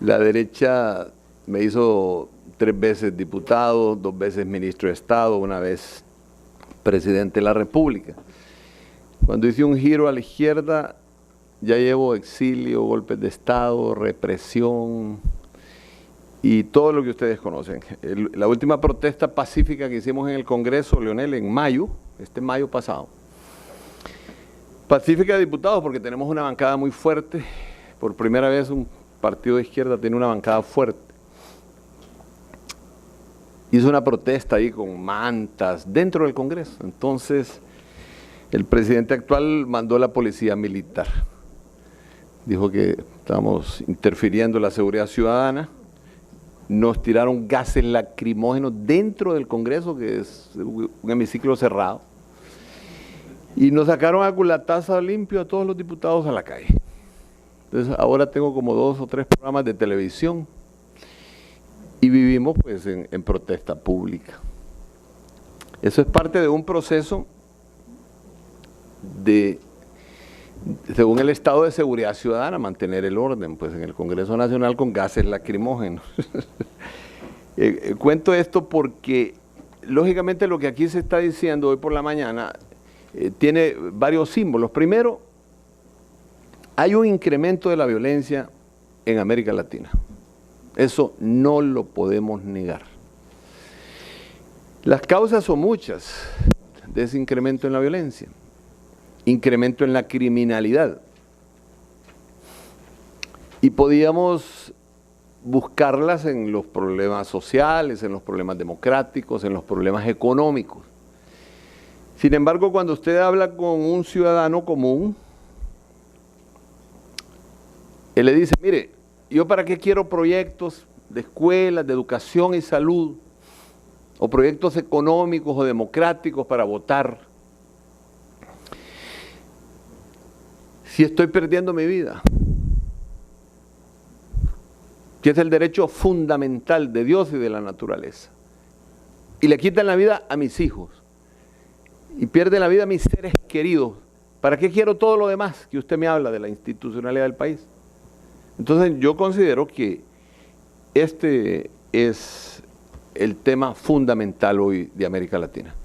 la derecha me hizo 3 veces diputado, 2 veces ministro de Estado, 1 vez presidente de la República. Cuando hice un giro a la izquierda, ya llevo exilio, golpes de Estado, represión y todo lo que ustedes conocen. La última protesta pacífica que hicimos en el Congreso, Leonel, en mayo, este mayo pasado. Pacífica de diputados porque tenemos una bancada muy fuerte. Por primera vez un partido de izquierda tiene una bancada fuerte. Hizo una protesta ahí con mantas dentro del Congreso. Entonces, el presidente actual mandó a la policía militar. Dijo que estábamos interfiriendo en la seguridad ciudadana. Nos tiraron gases lacrimógenos dentro del Congreso, que es un hemiciclo cerrado. Y nos sacaron a culatazo limpio a todos los diputados a la calle. Entonces, ahora tengo como 2 o 3 programas de televisión. Y vivimos pues en protesta pública. Eso es parte de un proceso de, según el estado de seguridad ciudadana, mantener el orden pues en el Congreso Nacional con gases lacrimógenos. Cuento esto porque lógicamente lo que aquí se está diciendo hoy por la mañana tiene varios símbolos. Primero, hay un incremento de la violencia en América Latina. Eso no lo podemos negar. Las causas son muchas de ese incremento en la violencia. Incremento en la criminalidad. Y podíamos buscarlas en los problemas sociales, en los problemas democráticos, en los problemas económicos. Sin embargo, cuando usted habla con un ciudadano común, él le dice, mire, ¿yo para qué quiero proyectos de escuelas, de educación y salud? O proyectos económicos o democráticos para votar, si estoy perdiendo mi vida, que es el derecho fundamental de Dios y de la naturaleza, y le quitan la vida a mis hijos, y pierden la vida a mis seres queridos? ¿Para qué quiero todo lo demás que usted me habla de la institucionalidad del país? Entonces yo considero que este es el tema fundamental hoy de América Latina.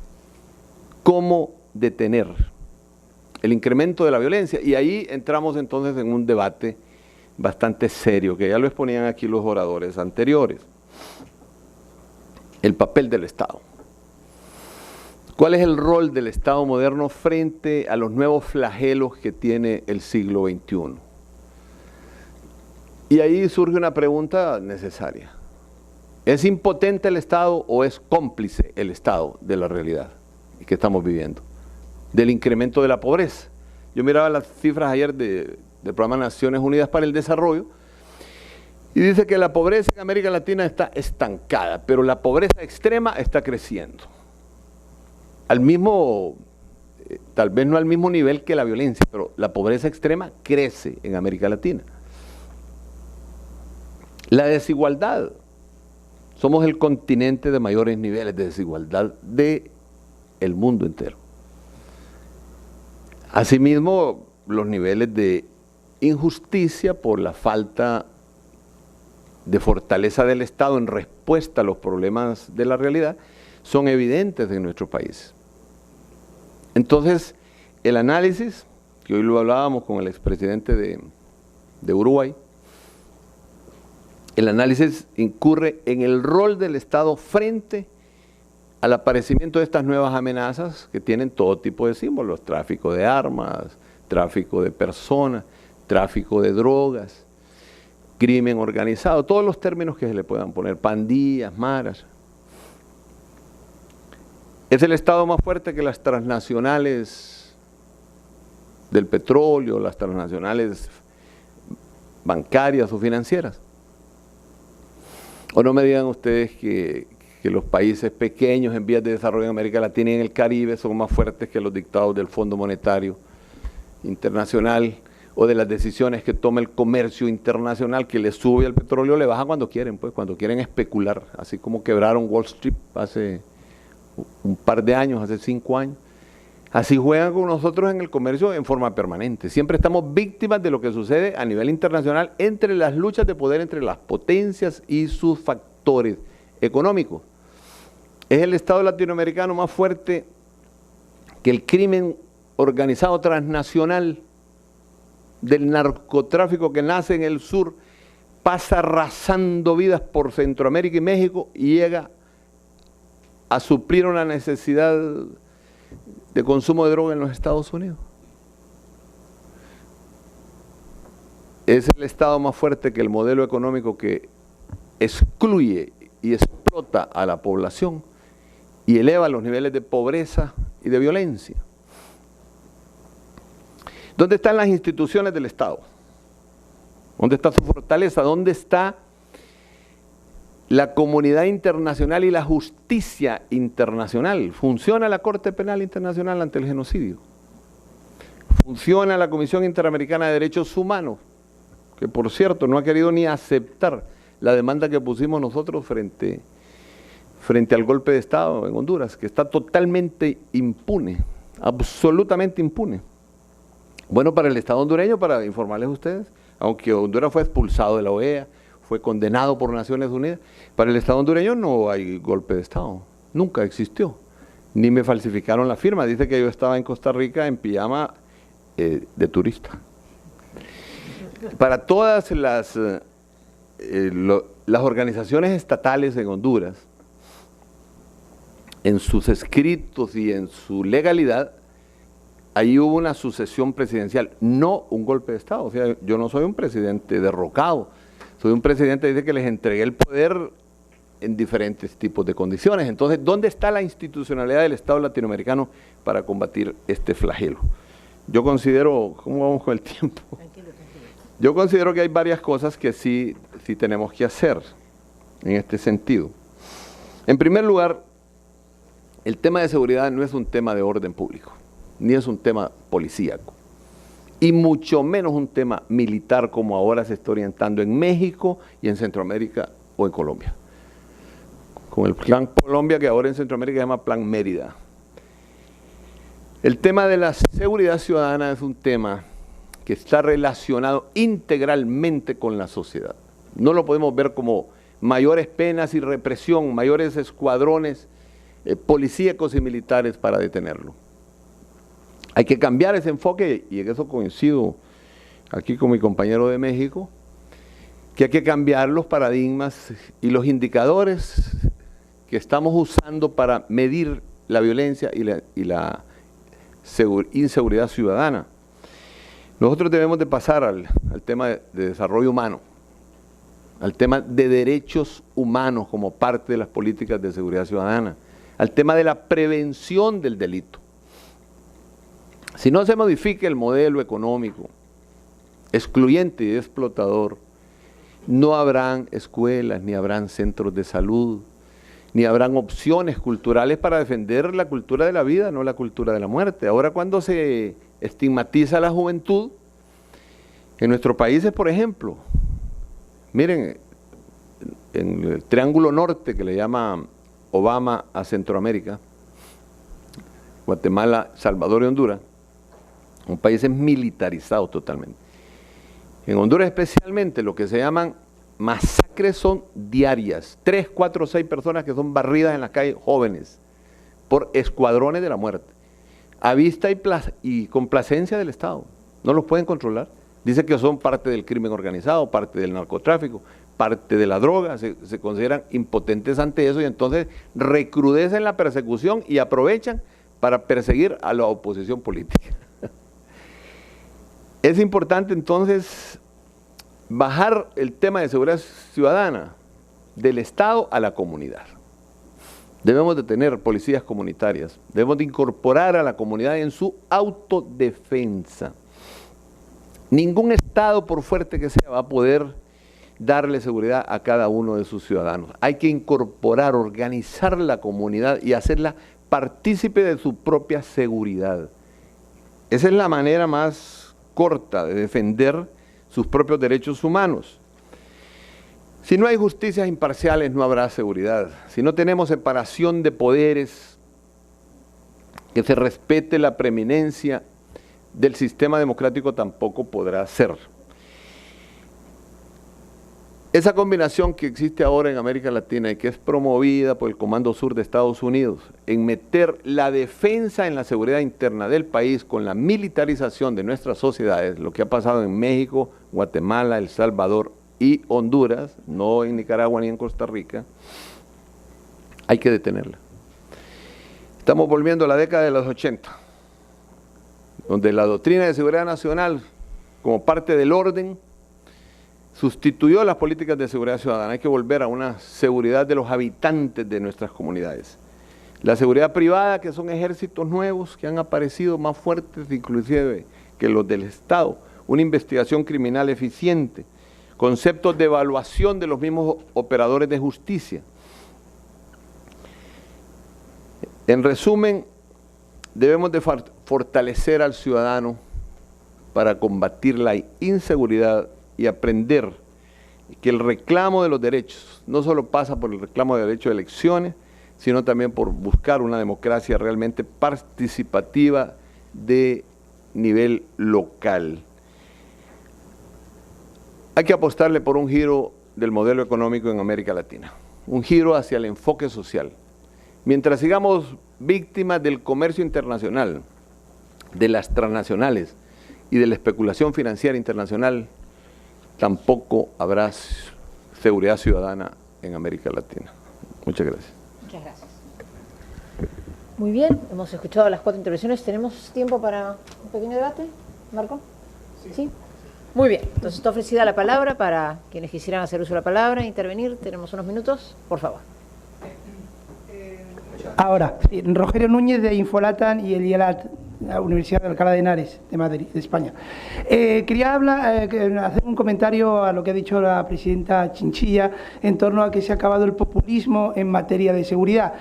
¿Cómo detener el incremento de la violencia? Y ahí entramos entonces en un debate bastante serio, que ya lo exponían aquí los oradores anteriores. El papel del Estado. ¿Cuál es el rol del Estado moderno frente a los nuevos flagelos que tiene el siglo XXI? Y ahí surge una pregunta necesaria. ¿Es impotente el Estado o es cómplice el Estado de la realidad que estamos viviendo? Del incremento de la pobreza. Yo miraba las cifras ayer del programa Naciones Unidas para el Desarrollo y dice que la pobreza en América Latina está estancada, pero la pobreza extrema está creciendo. Al mismo, tal vez no al mismo nivel que la violencia, pero la pobreza extrema crece en América Latina. La desigualdad. Somos el continente de mayores niveles de desigualdad del mundo entero. Asimismo, los niveles de injusticia por la falta de fortaleza del Estado en respuesta a los problemas de la realidad son evidentes en nuestro país. Entonces, el análisis, que hoy lo hablábamos con el expresidente de Uruguay, el análisis incurre en el rol del Estado frente al aparecimiento de estas nuevas amenazas que tienen todo tipo de símbolos: tráfico de armas, tráfico de personas, tráfico de drogas, crimen organizado, todos los términos que se le puedan poner, pandillas, maras. ¿Es el Estado más fuerte que las transnacionales del petróleo, las transnacionales bancarias o financieras? O no me digan ustedes que los países pequeños en vías de desarrollo en América Latina y en el Caribe son más fuertes que los dictados del Fondo Monetario Internacional, o de las decisiones que toma el comercio internacional, que le sube al petróleo, le baja cuando quieren, pues cuando quieren especular, así como quebraron Wall Street hace un par de años, hace 5 años. Así juegan con nosotros en el comercio en forma permanente. Siempre estamos víctimas de lo que sucede a nivel internacional entre las luchas de poder entre las potencias y sus factores económicos. Es el Estado latinoamericano más fuerte que el crimen organizado transnacional del narcotráfico que nace en el sur, pasa arrasando vidas por Centroamérica y México y llega a suplir una necesidad de consumo de droga en los Estados Unidos. Es el Estado más fuerte que el modelo económico que excluye y explota a la población y eleva los niveles de pobreza y de violencia. ¿Dónde están las instituciones del Estado? ¿Dónde está su fortaleza? ¿Dónde está la comunidad internacional y la justicia internacional? ¿Funciona la Corte Penal Internacional ante el genocidio? ¿Funciona la Comisión Interamericana de Derechos Humanos? Que por cierto no ha querido ni aceptar la demanda que pusimos nosotros frente al golpe de Estado en Honduras, que está totalmente impune, absolutamente impune. Bueno, para el Estado hondureño, para informarles a ustedes, aunque Honduras fue expulsado de la OEA, fue condenado por Naciones Unidas, para el Estado hondureño no hay golpe de Estado, nunca existió, ni me falsificaron la firma. Dice que yo estaba en Costa Rica en pijama de turista. Para todas las organizaciones estatales en Honduras, en sus escritos y en su legalidad, ahí hubo una sucesión presidencial, no un golpe de Estado. O sea, yo no soy un presidente derrocado, soy un presidente que dice que les entregué el poder en diferentes tipos de condiciones. Entonces, ¿dónde está la institucionalidad del Estado latinoamericano para combatir este flagelo? Yo considero, ¿cómo vamos con el tiempo? Yo considero que hay varias cosas que sí tenemos que hacer en este sentido. En primer lugar, el tema de seguridad no es un tema de orden público, ni es un tema policíaco, y mucho menos un tema militar como ahora se está orientando en México y en Centroamérica o en Colombia. Con el Plan Colombia, que ahora en Centroamérica se llama Plan Mérida. El tema de la seguridad ciudadana es un tema que está relacionado integralmente con la sociedad. No lo podemos ver como mayores penas y represión, mayores escuadrones policíacos y militares para detenerlo. Hay que cambiar ese enfoque, y en eso coincido aquí con mi compañero de México, que hay que cambiar los paradigmas y los indicadores que estamos usando para medir la violencia y la inseguridad ciudadana. Nosotros debemos de pasar al tema de desarrollo humano, al tema de derechos humanos como parte de las políticas de seguridad ciudadana, al tema de la prevención del delito. Si no se modifica el modelo económico excluyente y explotador, no habrán escuelas, ni habrán centros de salud, ni habrán opciones culturales para defender la cultura de la vida, no la cultura de la muerte. Ahora, cuando se estigmatiza a la juventud, en nuestros países, por ejemplo, miren, en el Triángulo Norte, que le llama Obama a Centroamérica, Guatemala, Salvador y Honduras, un país militarizado totalmente. En Honduras especialmente, lo que se llaman masacres son diarias, 3, 4, 6 personas que son barridas en la calle, jóvenes, por escuadrones de la muerte, a vista y complacencia del Estado. No los pueden controlar. Dice que son parte del crimen organizado, parte del narcotráfico, parte de la droga, se consideran impotentes ante eso, y entonces recrudecen la persecución y aprovechan para perseguir a la oposición política. Es importante entonces bajar el tema de seguridad ciudadana del Estado a la comunidad. Debemos de tener policías comunitarias, debemos de incorporar a la comunidad en su autodefensa. Ningún Estado, por fuerte que sea, va a poder darle seguridad a cada uno de sus ciudadanos. Hay que incorporar, organizar la comunidad y hacerla partícipe de su propia seguridad. Esa es la manera más corta de defender sus propios derechos humanos. Si no hay justicias imparciales, no habrá seguridad. Si no tenemos separación de poderes, que se respete la preeminencia del sistema democrático, tampoco podrá ser. Esa combinación que existe ahora en América Latina y que es promovida por el Comando Sur de Estados Unidos, en meter la defensa en la seguridad interna del país con la militarización de nuestras sociedades, lo que ha pasado en México, Guatemala, El Salvador y Honduras, no en Nicaragua ni en Costa Rica, hay que detenerla. Estamos volviendo a la década de los 80, donde la doctrina de seguridad nacional, como parte del orden, sustituyó las políticas de seguridad ciudadana. Hay que volver a una seguridad de los habitantes de nuestras comunidades. La seguridad privada, que son ejércitos nuevos que han aparecido más fuertes inclusive que los del Estado, una investigación criminal eficiente, conceptos de evaluación de los mismos operadores de justicia. En resumen, debemos de fortalecer al ciudadano para combatir la inseguridad y aprender que el reclamo de los derechos no solo pasa por el reclamo de derecho de elecciones, sino también por buscar una democracia realmente participativa de nivel local. Hay que apostarle por un giro del modelo económico en América Latina, un giro hacia el enfoque social. Mientras sigamos víctimas del comercio internacional, de las transnacionales y de la especulación financiera internacional, tampoco habrá seguridad ciudadana en América Latina. Muchas gracias. Muchas gracias. Muy bien, hemos escuchado las 4 intervenciones. ¿Tenemos tiempo para un pequeño debate, Marco? Sí. Muy bien, entonces está ofrecida la palabra para quienes quisieran hacer uso de la palabra, intervenir. Tenemos unos minutos, por favor. Ahora, sí, Rogerio Núñez de Infolatan y el IELAT. la Universidad de Alcalá de Henares de Madrid, de España. Quería hacer un comentario a lo que ha dicho la presidenta Chinchilla en torno a que se ha acabado el populismo en materia de seguridad.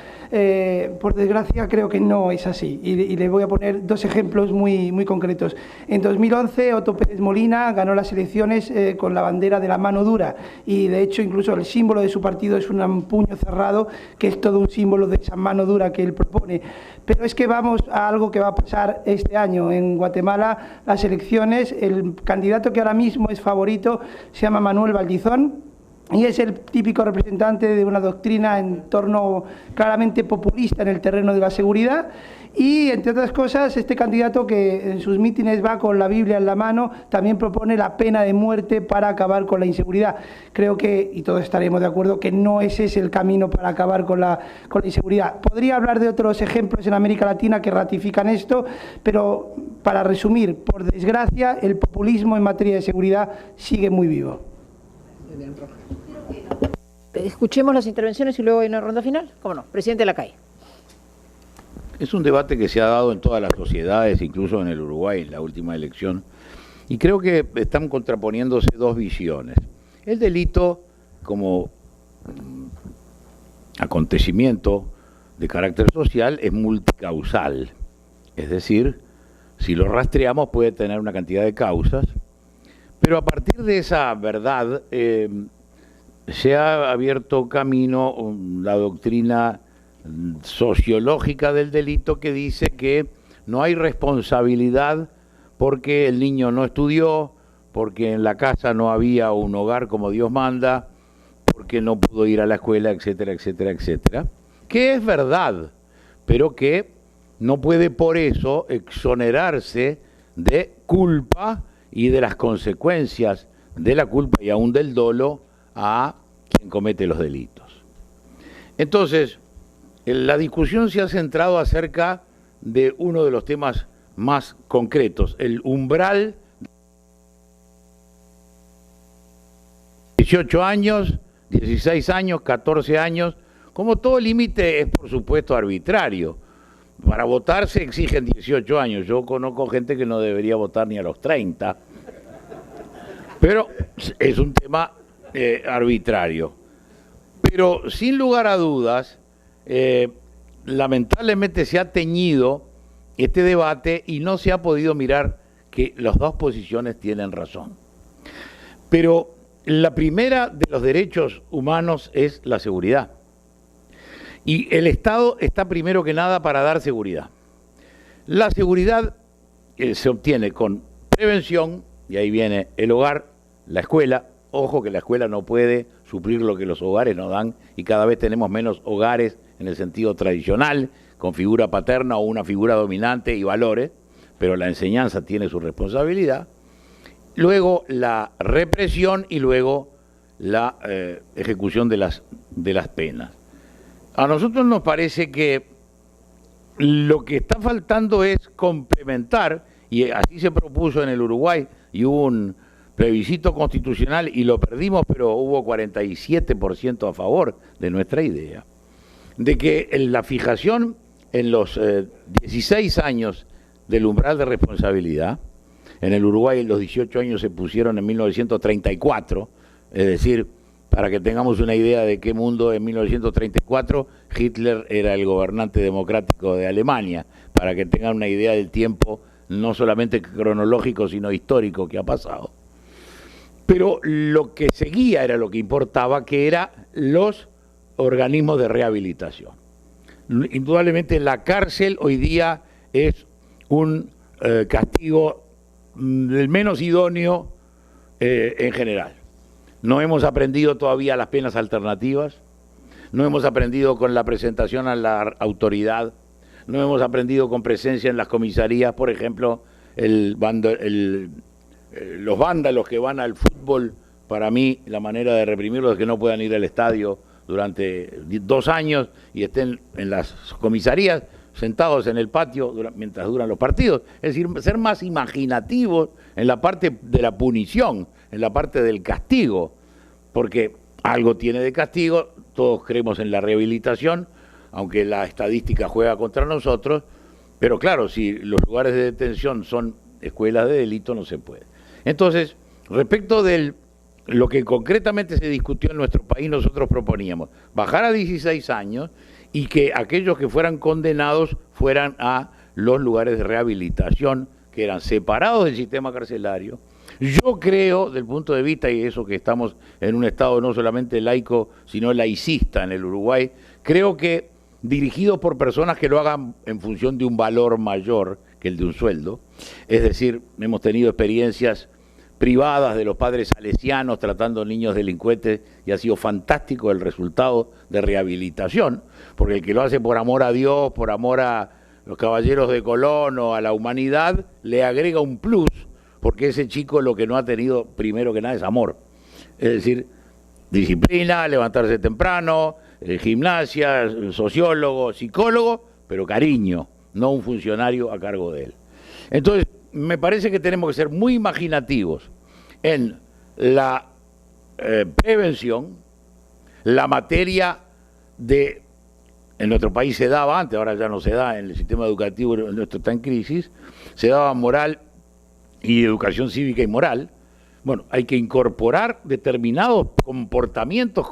Por desgracia creo que no es así y le voy a poner dos ejemplos muy concretos. En 2011 Otto Pérez Molina ganó las elecciones con la bandera de la mano dura y de hecho incluso el símbolo de su partido es un puño cerrado, que es todo un símbolo de esa mano dura que él propone. Pero es que vamos a algo que va a pasar este año. En Guatemala las elecciones, el candidato que ahora mismo es favorito se llama Manuel Valdizón, y es el típico representante de una doctrina en torno claramente populista en el terreno de la seguridad. Y, entre otras cosas, este candidato, que en sus mítines va con la Biblia en la mano, también propone la pena de muerte para acabar con la inseguridad. Creo que, y todos estaremos de acuerdo, que no ese es el camino para acabar con la inseguridad. Podría hablar de otros ejemplos en América Latina que ratifican esto, pero para resumir, por desgracia, el populismo en materia de seguridad sigue muy vivo. Escuchemos las intervenciones y luego hay una ronda final. ¿Cómo no? Presidente Lacalle. Es un debate que se ha dado en todas las sociedades, incluso en el Uruguay, en la última elección, y creo que están contraponiéndose dos visiones. El delito como acontecimiento de carácter social es multicausal, es decir, si lo rastreamos puede tener una cantidad de causas, pero a partir de esa verdad se ha abierto camino la doctrina sociológica del delito, que dice que no hay responsabilidad porque el niño no estudió, porque en la casa no había un hogar como Dios manda, porque no pudo ir a la escuela, etcétera, etcétera, etcétera, que es verdad, pero que no puede por eso exonerarse de culpa y de las consecuencias de la culpa y aún del dolo a quien comete los delitos. Entonces, la discusión se ha centrado acerca de uno de los temas más concretos, el umbral. 18 años, 16 años, 14 años, como todo límite es por supuesto arbitrario. Para votar se exigen 18 años, yo conozco gente que no debería votar ni a los 30, pero es un tema arbitrario. Pero sin lugar a dudas, lamentablemente se ha teñido este debate y no se ha podido mirar que las dos posiciones tienen razón. Pero la primera de los derechos humanos es la seguridad. Y el Estado está primero que nada para dar seguridad. La seguridad se obtiene con prevención, y ahí viene el hogar, la escuela. Ojo que la escuela no puede suplir lo que los hogares nos dan, y cada vez tenemos menos hogares en el sentido tradicional, con figura paterna o una figura dominante y valores, pero la enseñanza tiene su responsabilidad. Luego la represión y luego la ejecución de las penas. A nosotros nos parece que lo que está faltando es complementar, y así se propuso en el Uruguay, y hubo un plebiscito constitucional y lo perdimos, pero hubo 47% a favor de nuestra idea, de que la fijación en los 16 años del umbral de responsabilidad, en el Uruguay los 18 años se pusieron en 1934, es decir, para que tengamos una idea de qué mundo en 1934 Hitler era el gobernante democrático de Alemania, para que tengan una idea del tiempo no solamente cronológico sino histórico que ha pasado. Pero lo que seguía era lo que importaba, que eran los organismos de rehabilitación. Indudablemente la cárcel hoy día es un castigo el menos idóneo en general. No hemos aprendido todavía las penas alternativas, no hemos aprendido con la presentación a la autoridad, no hemos aprendido con presencia en las comisarías, por ejemplo, los vándalos que van al fútbol. Para mí la manera de reprimirlos es que no puedan ir al estadio durante 2 años y estén en las comisarías sentados en el patio mientras duran los partidos. Es decir, ser más imaginativos en la parte de la punición, en la parte del castigo, porque algo tiene de castigo. Todos creemos en la rehabilitación, aunque la estadística juega contra nosotros, Pero claro, si los lugares de detención son escuelas de delito, no se puede. Entonces, respecto de lo que concretamente se discutió en nuestro país, nosotros proponíamos bajar a 16 años y que aquellos que fueran condenados fueran a los lugares de rehabilitación, que eran separados del sistema carcelario. Yo creo, desde el punto de vista, y eso que estamos en un estado no solamente laico, sino laicista en el Uruguay, creo que dirigidos por personas que lo hagan en función de un valor mayor que el de un sueldo. Es decir, hemos tenido experiencias privadas de los padres salesianos tratando niños delincuentes y ha sido fantástico el resultado de rehabilitación, porque el que lo hace por amor a Dios, por amor a los caballeros de Colón o a la humanidad, le agrega un plus, porque ese chico lo que no ha tenido primero que nada es amor. Es decir, disciplina, levantarse temprano, gimnasia, sociólogo, psicólogo, pero cariño, no un funcionario a cargo de él. Entonces, me parece que tenemos que ser muy imaginativos en la prevención, la materia de, en nuestro país se daba antes, ahora ya no se da, en el sistema educativo nuestro está en crisis, se daba moral y educación cívica y moral. Bueno, hay que incorporar determinados comportamientos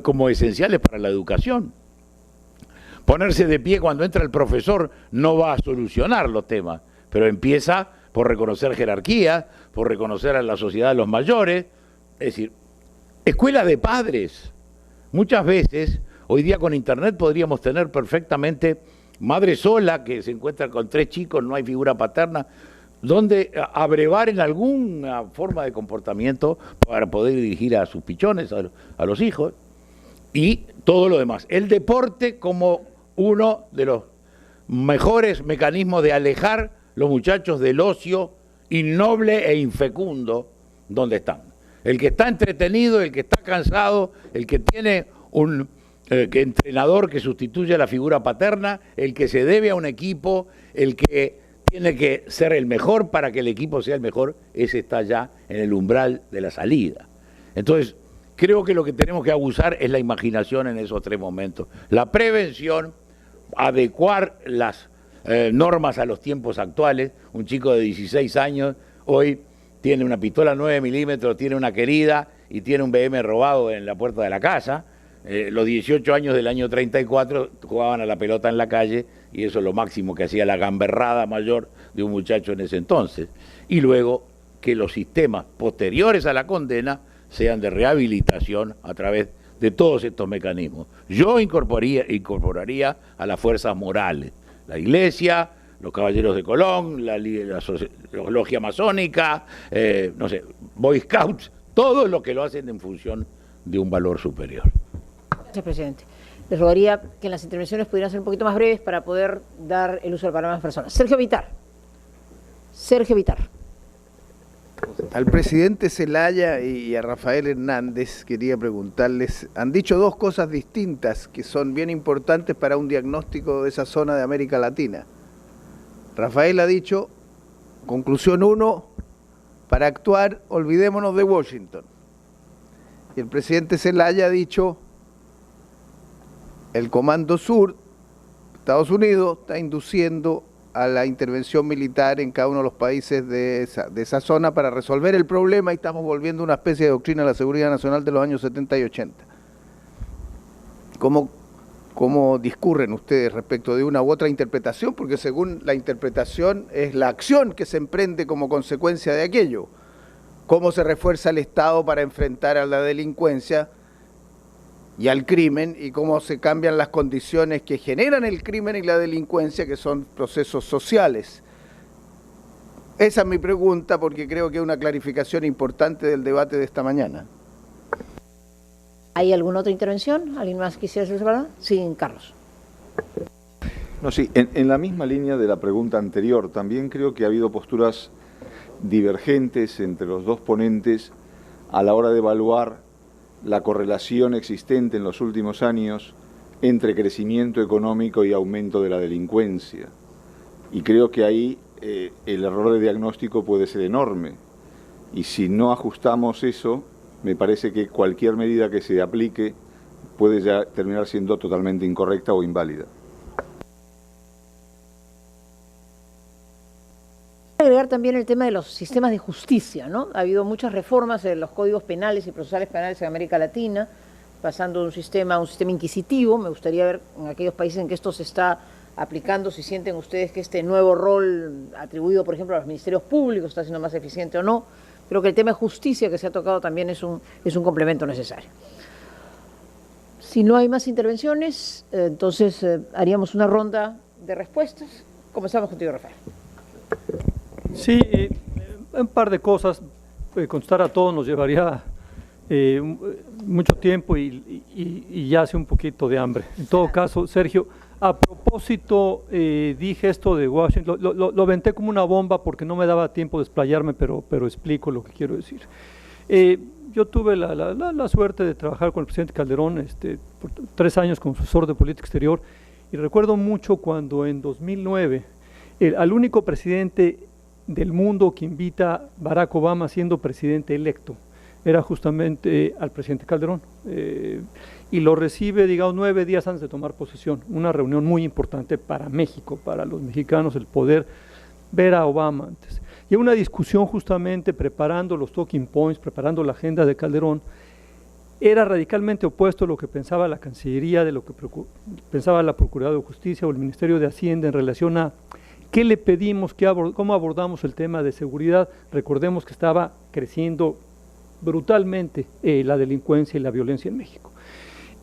como esenciales para la educación. Ponerse de pie cuando entra el profesor no va a solucionar los temas, pero empieza por reconocer jerarquías, por reconocer a la sociedad de los mayores. Es decir, escuelas de padres. Muchas veces, hoy día con internet podríamos tener perfectamente madre sola que se encuentra con 3 chicos, no hay figura paterna, donde abrevar en alguna forma de comportamiento para poder dirigir a sus pichones, a los hijos, y todo lo demás. El deporte como uno de los mejores mecanismos de alejar los muchachos del ocio innoble e infecundo donde están. El que está entretenido, el que está cansado, el que tiene un entrenador que sustituye a la figura paterna, el que se debe a un equipo, el que tiene que ser el mejor para que el equipo sea el mejor, ese está ya en el umbral de la salida. Entonces, creo que lo que tenemos que abusar es la imaginación en esos 3 momentos. La prevención, adecuar las normas a los tiempos actuales. Un chico de 16 años hoy tiene una pistola 9 milímetros, tiene una querida y tiene un BM robado en la puerta de la casa. Los 18 años del año 34 jugaban a la pelota en la calle y eso es lo máximo que hacía la gamberrada mayor de un muchacho en ese entonces. Y luego que los sistemas posteriores a la condena sean de rehabilitación a través de todos estos mecanismos. Yo incorporaría a las fuerzas morales, la Iglesia, los Caballeros de Colón, la Logia Masónica, no sé, Boy Scouts, todo lo que lo hacen en función de un valor superior. Gracias, presidente. Les rogaría que en las intervenciones pudieran ser un poquito más breves para poder dar el uso de la palabra a más personas. Sergio Vitar. Sergio Vitar. Al presidente Zelaya y a Rafael Hernández quería preguntarles, han dicho 2 cosas distintas que son bien importantes para un diagnóstico de esa zona de América Latina. Rafael ha dicho, conclusión 1, para actuar olvidémonos de Washington. Y el presidente Zelaya ha dicho, el Comando Sur, Estados Unidos, está induciendo a la intervención militar en cada uno de los países de esa zona para resolver el problema y estamos volviendo a una especie de doctrina de la seguridad nacional de los años 70 y 80. ¿Cómo discurren ustedes respecto de una u otra interpretación? Porque según la interpretación es la acción que se emprende como consecuencia de aquello. ¿Cómo se refuerza el Estado para enfrentar a la delincuencia y al crimen, y cómo se cambian las condiciones que generan el crimen y la delincuencia, que son procesos sociales? Esa es mi pregunta, porque creo que es una clarificación importante del debate de esta mañana. ¿Hay alguna otra intervención? ¿Alguien más quisiera hacer su palabra? Sí, Carlos. No, sí, en la misma línea de la pregunta anterior, también creo que ha habido posturas divergentes entre los 2 ponentes a la hora de evaluar la correlación existente en los últimos años entre crecimiento económico y aumento de la delincuencia. Y creo que ahí el error de diagnóstico puede ser enorme. Y si no ajustamos eso, me parece que cualquier medida que se aplique puede ya terminar siendo totalmente incorrecta o inválida. Agregar también el tema de los sistemas de justicia, ¿no? Ha habido muchas reformas en los códigos penales y procesales penales en América Latina, pasando de un sistema inquisitivo. Me gustaría ver en aquellos países en que esto se está aplicando, si sienten ustedes que este nuevo rol atribuido, por ejemplo, a los ministerios públicos está siendo más eficiente o no. Creo que el tema de justicia que se ha tocado también es un complemento necesario. Si no hay más intervenciones, entonces haríamos una ronda de respuestas. Comenzamos contigo, Rafael. Sí, un par de cosas. Contestar a todos nos llevaría mucho tiempo y ya hace un poquito de hambre. En todo caso, Sergio, a propósito, dije esto de Washington, lo aventé como una bomba porque no me daba tiempo de explayarme, pero explico lo que quiero decir. Yo tuve la suerte de trabajar con el presidente Calderón por 3 años como asesor de política exterior, y recuerdo mucho cuando en 2009 al único presidente del mundo que invita a Barack Obama siendo presidente electo era justamente al presidente Calderón, y lo recibe, digamos, 9 días antes de tomar posesión, una reunión muy importante para México, para los mexicanos, el poder ver a Obama antes. Y una discusión justamente preparando los talking points, preparando la agenda de Calderón, era radicalmente opuesto a lo que pensaba la Cancillería, de lo que pensaba la Procuraduría de Justicia o el Ministerio de Hacienda en relación a qué le pedimos, cómo abordamos el tema de seguridad. Recordemos que estaba creciendo brutalmente la delincuencia y la violencia en México.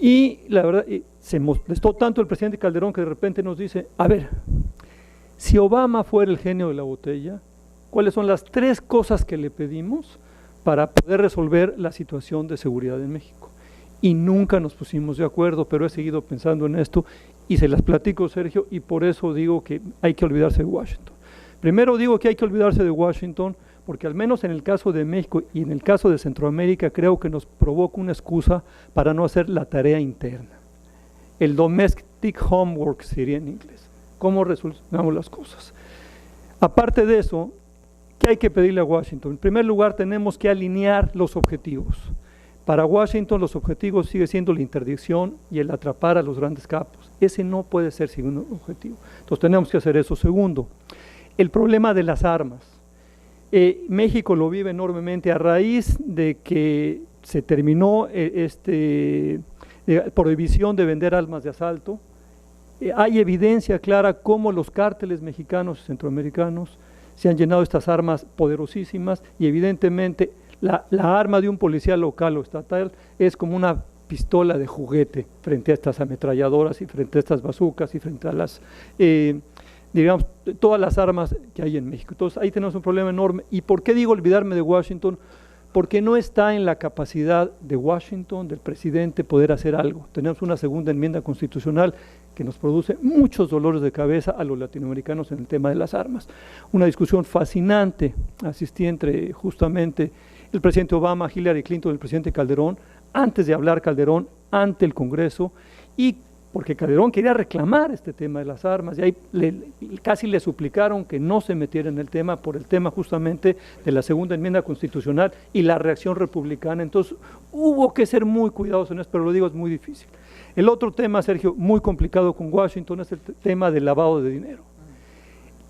Y la verdad, se molestó tanto el presidente Calderón que de repente nos dice, a ver, si Obama fuera el genio de la botella, ¿cuáles son las 3 cosas que le pedimos para poder resolver la situación de seguridad en México? Y nunca nos pusimos de acuerdo, pero he seguido pensando en esto y se las platico, Sergio, y por eso digo que hay que olvidarse de Washington. Primero digo que hay que olvidarse de Washington porque al menos en el caso de México y en el caso de Centroamérica creo que nos provoca una excusa para no hacer la tarea interna. El domestic homework sería en inglés. ¿Cómo resolvemos las cosas? Aparte de eso, ¿qué hay que pedirle a Washington? En primer lugar, tenemos que alinear los objetivos. Para Washington los objetivos sigue siendo la interdicción y el atrapar a los grandes capos. Ese no puede ser segundo objetivo. Entonces tenemos que hacer eso. Segundo, el problema de las armas. México lo vive enormemente a raíz de que se terminó prohibición de vender armas de asalto. Hay evidencia clara cómo los cárteles mexicanos y centroamericanos se han llenado estas armas poderosísimas y evidentemente la arma de un policía local o estatal es como una pistola de juguete frente a estas ametralladoras y frente a estas bazucas y frente a las, digamos, todas las armas que hay en México. Entonces ahí tenemos un problema enorme. ¿Y por qué digo olvidarme de Washington? Porque no está en la capacidad de Washington, del presidente, poder hacer algo. Tenemos una segunda enmienda constitucional que nos produce muchos dolores de cabeza a los latinoamericanos en el tema de las armas. Una discusión fascinante asistí entre justamente el presidente Obama, Hillary Clinton y el presidente Calderón, antes de hablar Calderón ante el Congreso, y porque Calderón quería reclamar este tema de las armas, y ahí casi le suplicaron que no se metiera en el tema por el tema justamente de la segunda enmienda constitucional y la reacción republicana. Entonces hubo que ser muy cuidadosos en esto, pero lo digo, es muy difícil. El otro tema, Sergio, muy complicado con Washington es el tema del lavado de dinero.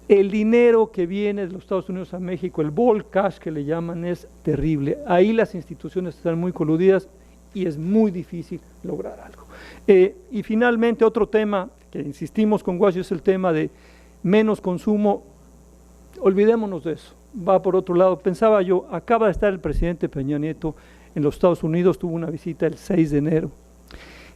El dinero que viene de los Estados Unidos a México, el ball cash que le llaman, es terrible. Ahí las instituciones están muy coludidas y es muy difícil lograr algo. Y finalmente otro tema que insistimos con Washington es el tema de menos consumo. Olvidémonos de eso, va por otro lado. Pensaba yo, acaba de estar el presidente Peña Nieto en los Estados Unidos, tuvo una visita el 6 de enero.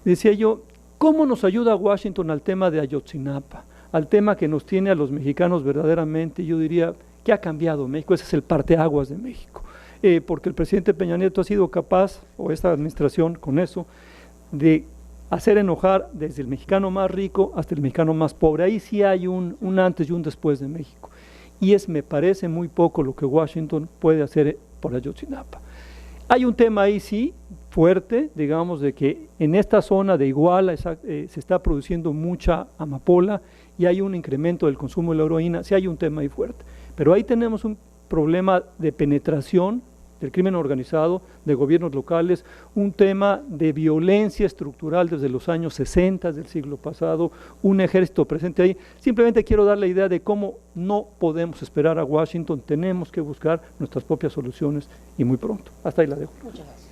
Decía yo, ¿cómo nos ayuda Washington al tema de Ayotzinapa? Al tema que nos tiene a los mexicanos verdaderamente, yo diría, ¿qué ha cambiado México? Ese es el parteaguas de México. Porque el presidente Peña Nieto ha sido capaz, o esta administración con eso, de hacer enojar desde el mexicano más rico hasta el mexicano más pobre. Ahí sí hay un antes y un después de México. Y me parece muy poco lo que Washington puede hacer por Ayotzinapa. Hay un tema ahí sí fuerte, digamos, de que en esta zona de Iguala se está produciendo mucha amapola y hay un incremento del consumo de la heroína. Sí hay un tema ahí fuerte. Pero ahí tenemos un problema de penetración del crimen organizado, de gobiernos locales, un tema de violencia estructural desde los años 60 del siglo pasado, un ejército presente ahí. Simplemente quiero dar la idea de cómo no podemos esperar a Washington, tenemos que buscar nuestras propias soluciones y muy pronto. Hasta ahí la dejo. Muchas gracias.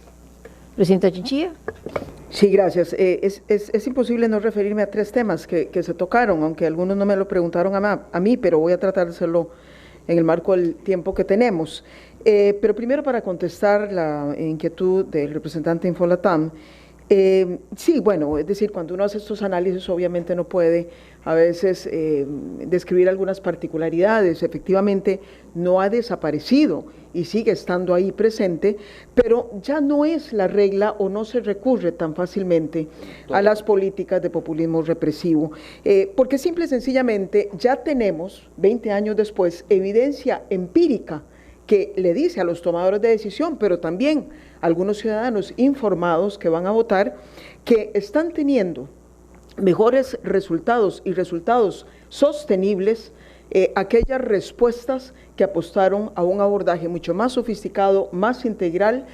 Presidenta Chinchilla. Sí, gracias. Es imposible no referirme a tres temas que se tocaron, aunque algunos no me lo preguntaron a mí, pero voy a tratar de hacerlo en el marco del tiempo que tenemos. Pero primero, para contestar la inquietud del representante Infolatam, sí, bueno, es decir, cuando uno hace estos análisis obviamente no puede a veces describir algunas particularidades. Efectivamente no ha desaparecido y sigue estando ahí presente, pero ya no es la regla o no se recurre tan fácilmente a las políticas de populismo represivo, porque simple y sencillamente ya tenemos, 20 años después, evidencia empírica que le dice a los tomadores de decisión, pero también a algunos ciudadanos informados que van a votar, que están teniendo mejores resultados y resultados sostenibles aquellas respuestas que apostaron a un abordaje mucho más sofisticado, más integral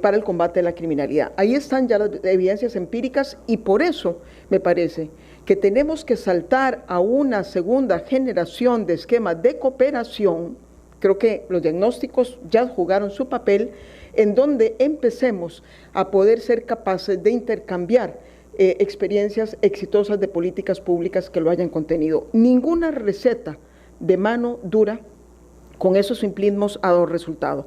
para el combate a la criminalidad. Ahí están ya las evidencias empíricas y por eso me parece que tenemos que saltar a una segunda generación de esquemas de cooperación. Creo que los diagnósticos ya jugaron su papel, en donde empecemos a poder ser capaces de intercambiar experiencias exitosas de políticas públicas que lo hayan contenido. Ninguna receta de mano dura con esos simplismos ha dado resultado.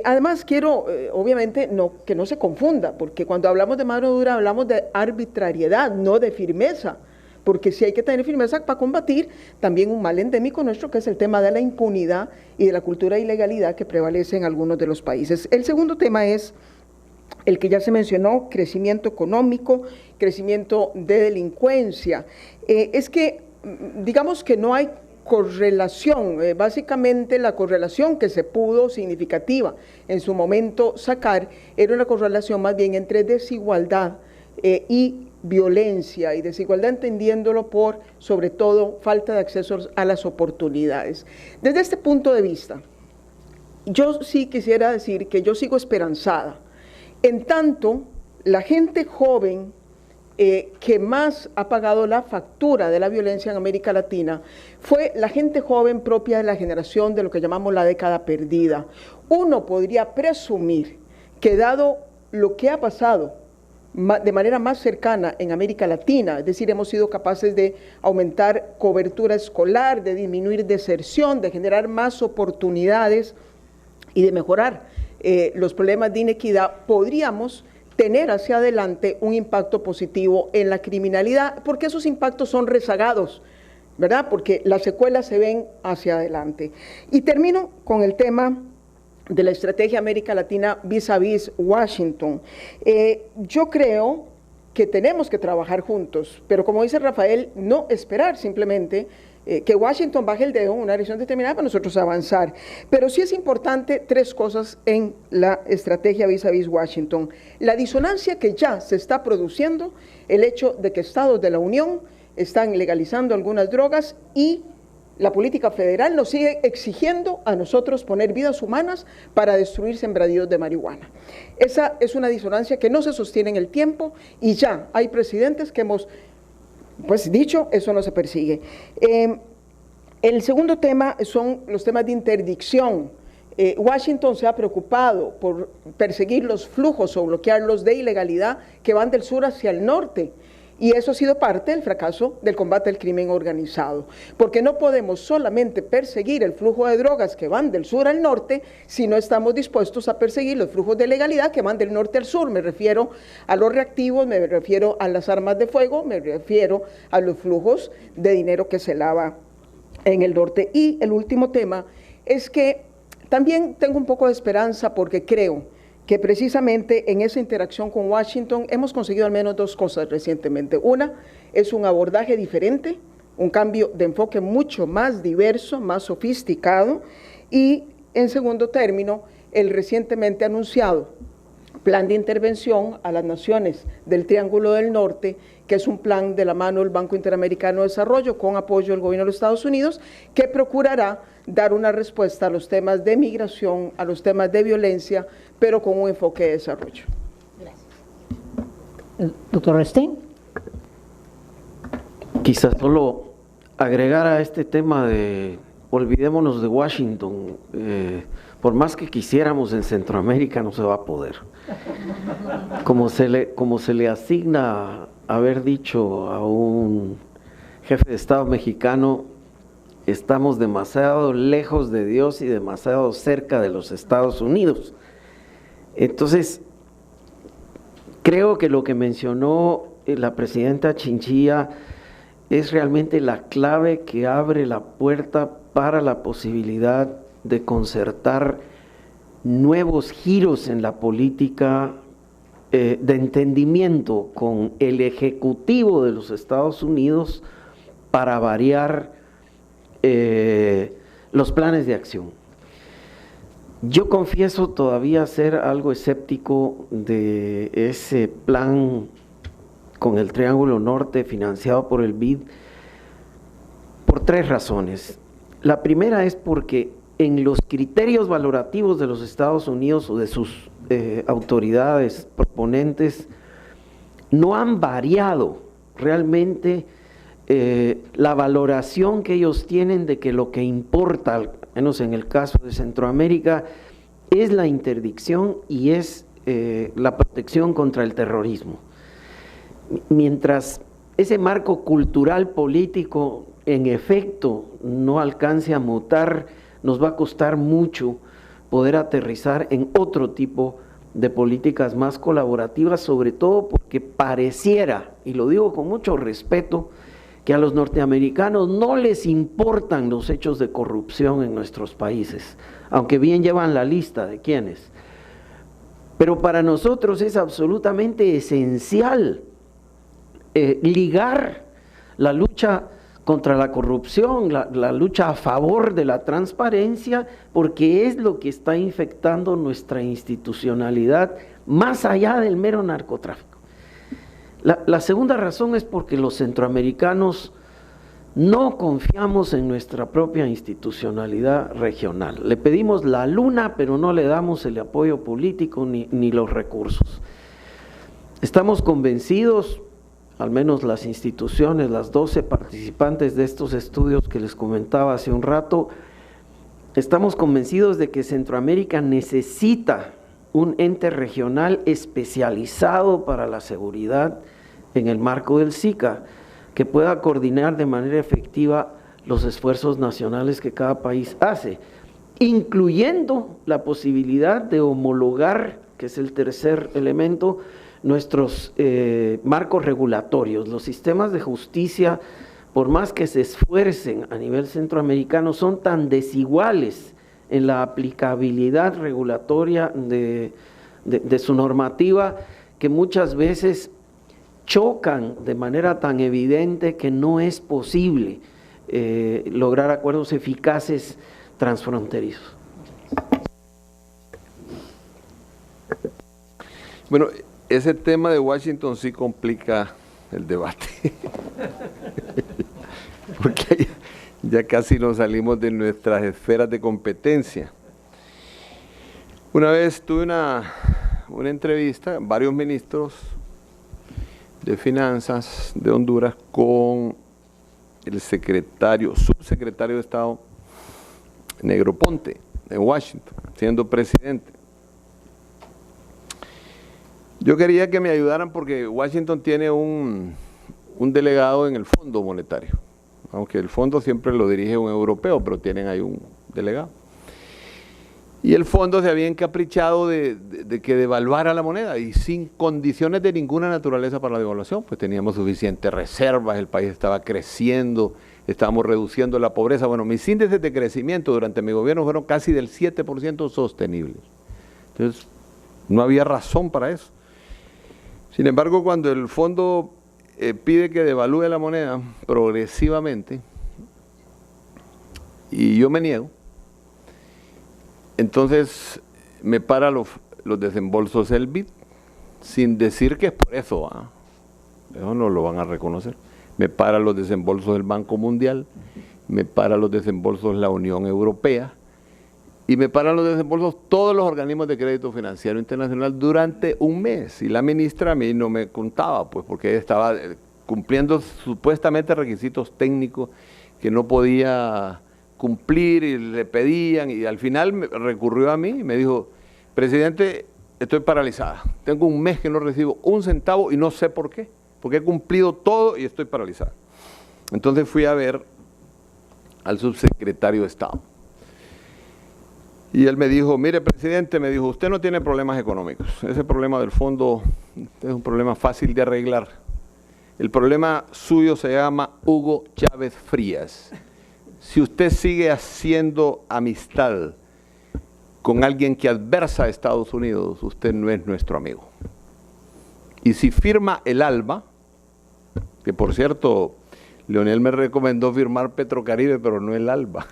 Además quiero, obviamente, que no se confunda, porque cuando hablamos de mano dura hablamos de arbitrariedad, no de firmeza, porque sí hay que tener firmeza para combatir también un mal endémico nuestro, que es el tema de la impunidad y de la cultura de ilegalidad que prevalece en algunos de los países. El segundo tema es el que ya se mencionó, crecimiento económico, crecimiento de delincuencia. Es que, digamos que no hay correlación, básicamente la correlación que se pudo significativa en su momento sacar era una correlación más bien entre desigualdad y violencia, y desigualdad entendiéndolo por, sobre todo, falta de acceso a las oportunidades. Desde este punto de vista, yo sí quisiera decir que yo sigo esperanzada, en tanto la gente joven que más ha pagado la factura de la violencia en América Latina fue la gente joven propia de la generación de lo que llamamos la década perdida. Uno podría presumir que dado lo que ha pasado de manera más cercana en América Latina, es decir, hemos sido capaces de aumentar cobertura escolar, de disminuir deserción, de generar más oportunidades y de mejorar los problemas de inequidad, podríamos tener hacia adelante un impacto positivo en la criminalidad, porque esos impactos son rezagados, ¿verdad? Porque las secuelas se ven hacia adelante. Y termino con el tema de la estrategia América Latina vis a vis Washington. Yo creo que tenemos que trabajar juntos, pero como dice Rafael, no esperar simplemente que Washington baje el dedo en una dirección determinada para nosotros avanzar. Pero sí es importante tres cosas en la estrategia vis a vis Washington. La disonancia que ya se está produciendo, el hecho de que estados de la Unión están legalizando algunas drogas y la política federal nos sigue exigiendo a nosotros poner vidas humanas para destruir sembradíos de marihuana. Esa es una disonancia que no se sostiene en el tiempo y ya hay presidentes que hemos dicho, eso no se persigue. El segundo tema son los temas de interdicción. Washington se ha preocupado por perseguir los flujos o bloquearlos de ilegalidad que van del sur hacia el norte. Y eso ha sido parte del fracaso del combate al crimen organizado, porque no podemos solamente perseguir el flujo de drogas que van del sur al norte si no estamos dispuestos a perseguir los flujos de legalidad que van del norte al sur. Me refiero a los reactivos, me refiero a las armas de fuego, me refiero a los flujos de dinero que se lava en el norte. Y el último tema es que también tengo un poco de esperanza porque creo que precisamente en esa interacción con Washington hemos conseguido al menos dos cosas recientemente. Una es un abordaje diferente, un cambio de enfoque mucho más diverso, más sofisticado, y en segundo término, el recientemente anunciado plan de intervención a las naciones del Triángulo del Norte, que es un plan de la mano del Banco Interamericano de Desarrollo con apoyo del gobierno de los Estados Unidos, que procurará dar una respuesta a los temas de migración, a los temas de violencia, pero con un enfoque de desarrollo. Gracias. Doctor Stein. Quizás solo agregar a este tema de olvidémonos de Washington, por más que quisiéramos en Centroamérica no se va a poder. Como se le asigna haber dicho a un jefe de Estado mexicano, estamos demasiado lejos de Dios y demasiado cerca de los Estados Unidos. Entonces, creo que lo que mencionó la presidenta Chinchilla es realmente la clave que abre la puerta para la posibilidad de concertar nuevos giros en la política de entendimiento con el Ejecutivo de los Estados Unidos para variar los planes de acción. Yo confieso todavía ser algo escéptico de ese plan con el Triángulo Norte financiado por el BID por tres razones. La primera es porque en los criterios valorativos de los Estados Unidos o de sus autoridades proponentes no han variado realmente la valoración que ellos tienen de que lo que importa, al menos en el caso de Centroamérica, es la interdicción y es la protección contra el terrorismo. Mientras ese marco cultural político en efecto no alcance a mutar, nos va a costar mucho poder aterrizar en otro tipo de políticas más colaborativas, sobre todo porque pareciera, y lo digo con mucho respeto, que a los norteamericanos no les importan los hechos de corrupción en nuestros países, aunque bien llevan la lista de quiénes. Pero para nosotros es absolutamente esencial ligar la lucha contra la corrupción, la lucha a favor de la transparencia, porque es lo que está infectando nuestra institucionalidad más allá del mero narcotráfico. La segunda razón es porque los centroamericanos no confiamos en nuestra propia institucionalidad regional. Le pedimos la luna, pero no le damos el apoyo político ni los recursos. Estamos convencidos, al menos las instituciones, las 12 participantes de estos estudios que les comentaba hace un rato, estamos convencidos de que Centroamérica necesita un ente regional especializado para la seguridad en el marco del SICA, que pueda coordinar de manera efectiva los esfuerzos nacionales que cada país hace, incluyendo la posibilidad de homologar, que es el tercer elemento, nuestros marcos regulatorios. Los sistemas de justicia, por más que se esfuercen a nivel centroamericano, son tan desiguales en la aplicabilidad regulatoria de su normativa que muchas veces chocan de manera tan evidente que no es posible lograr acuerdos eficaces transfronterizos. Bueno, ese tema de Washington sí complica el debate, porque ya casi nos salimos de nuestras esferas de competencia. Una vez tuve una entrevista, varios ministros de Finanzas de Honduras con el subsecretario de Estado Negroponte en Washington, siendo presidente. Yo quería que me ayudaran porque Washington tiene un delegado en el Fondo Monetario, aunque el fondo siempre lo dirige un europeo, pero tienen ahí un delegado. Y el fondo se había encaprichado de que devaluara la moneda y sin condiciones de ninguna naturaleza para la devaluación, pues teníamos suficientes reservas, el país estaba creciendo, estábamos reduciendo la pobreza. Bueno, mis índices de crecimiento durante mi gobierno fueron casi del 7% sostenibles. Entonces, no había razón para eso. Sin embargo, cuando el fondo pide que devalúe la moneda progresivamente, y yo me niego, entonces me para los desembolsos del BID, sin decir que es por eso, ¿ah? Eso no lo van a reconocer. Me para los desembolsos del Banco Mundial, me para los desembolsos de la Unión Europea y me paran los desembolsos todos los organismos de crédito financiero internacional durante un mes. Y la ministra a mí no me contaba, pues porque ella estaba cumpliendo supuestamente requisitos técnicos que no podía cumplir y le pedían, y al final recurrió a mí y me dijo: presidente, estoy paralizada, tengo un mes que no recibo un centavo y no sé por qué, porque he cumplido todo y estoy paralizada. Entonces fui a ver al subsecretario de Estado y él me dijo: mire, presidente, me dijo, usted no tiene problemas económicos, ese problema del fondo es un problema fácil de arreglar, el problema suyo se llama Hugo Chávez Frías. Si usted sigue haciendo amistad con alguien que adversa a Estados Unidos, usted no es nuestro amigo. Y si firma el ALBA, que por cierto, Leonel me recomendó firmar Petrocaribe, pero no el ALBA.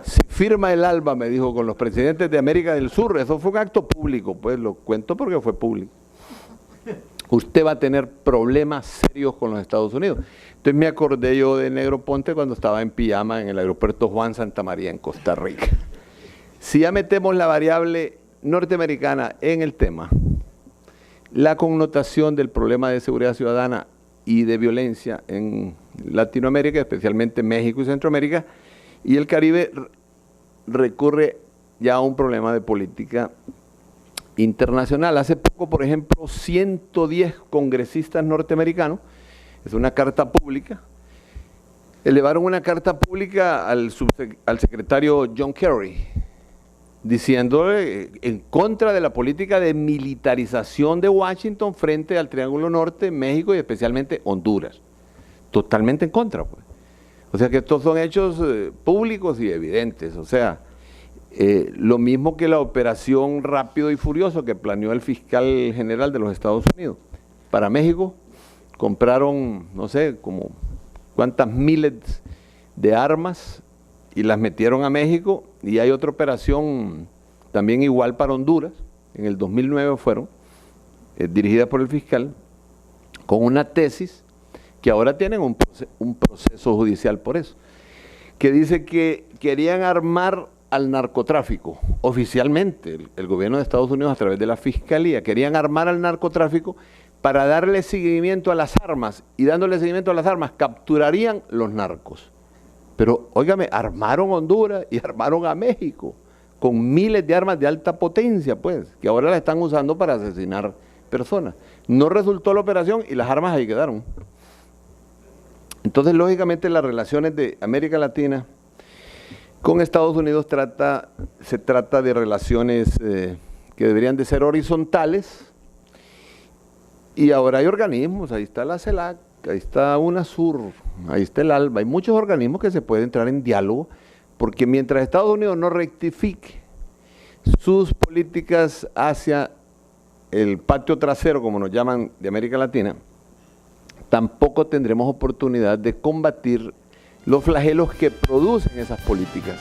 Si firma el ALBA, me dijo, con los presidentes de América del Sur, eso fue un acto público, pues lo cuento porque fue público, usted va a tener problemas serios con los Estados Unidos. Entonces me acordé yo de Negroponte cuando estaba en pijama en el aeropuerto Juan Santamaría en Costa Rica. Si ya metemos la variable norteamericana en el tema, la connotación del problema de seguridad ciudadana y de violencia en Latinoamérica, especialmente México y Centroamérica, y el Caribe recurre ya a un problema de política internacional. Hace poco, por ejemplo, 110 congresistas norteamericanos, es una carta pública, elevaron una carta pública al secretario John Kerry, diciéndole en contra de la política de militarización de Washington frente al Triángulo Norte, México y especialmente Honduras. Totalmente en contra, pues. O sea que estos son hechos públicos y evidentes, o sea, lo mismo que la operación Rápido y Furioso que planeó el fiscal general de los Estados Unidos. Para México compraron, no sé, como cuántas miles de armas y las metieron a México, y hay otra operación también igual para Honduras, en el 2009 fueron, dirigida por el fiscal, con una tesis que ahora tienen un proceso judicial por eso, que dice que querían armar al narcotráfico, oficialmente, el gobierno de Estados Unidos a través de la fiscalía, querían armar al narcotráfico para darle seguimiento a las armas, y dándole seguimiento a las armas capturarían los narcos. Pero, óigame, armaron Honduras y armaron a México, con miles de armas de alta potencia, pues, que ahora las están usando para asesinar personas. No resultó la operación y las armas ahí quedaron. Entonces, lógicamente, las relaciones de América Latina con Estados Unidos se trata de relaciones que deberían de ser horizontales, y ahora hay organismos, ahí está la CELAC, ahí está UNASUR, ahí está el ALBA, hay muchos organismos que se puede entrar en diálogo, porque mientras Estados Unidos no rectifique sus políticas hacia el patio trasero, como nos llaman, de América Latina, tampoco tendremos oportunidad de combatir los flagelos que producen esas políticas.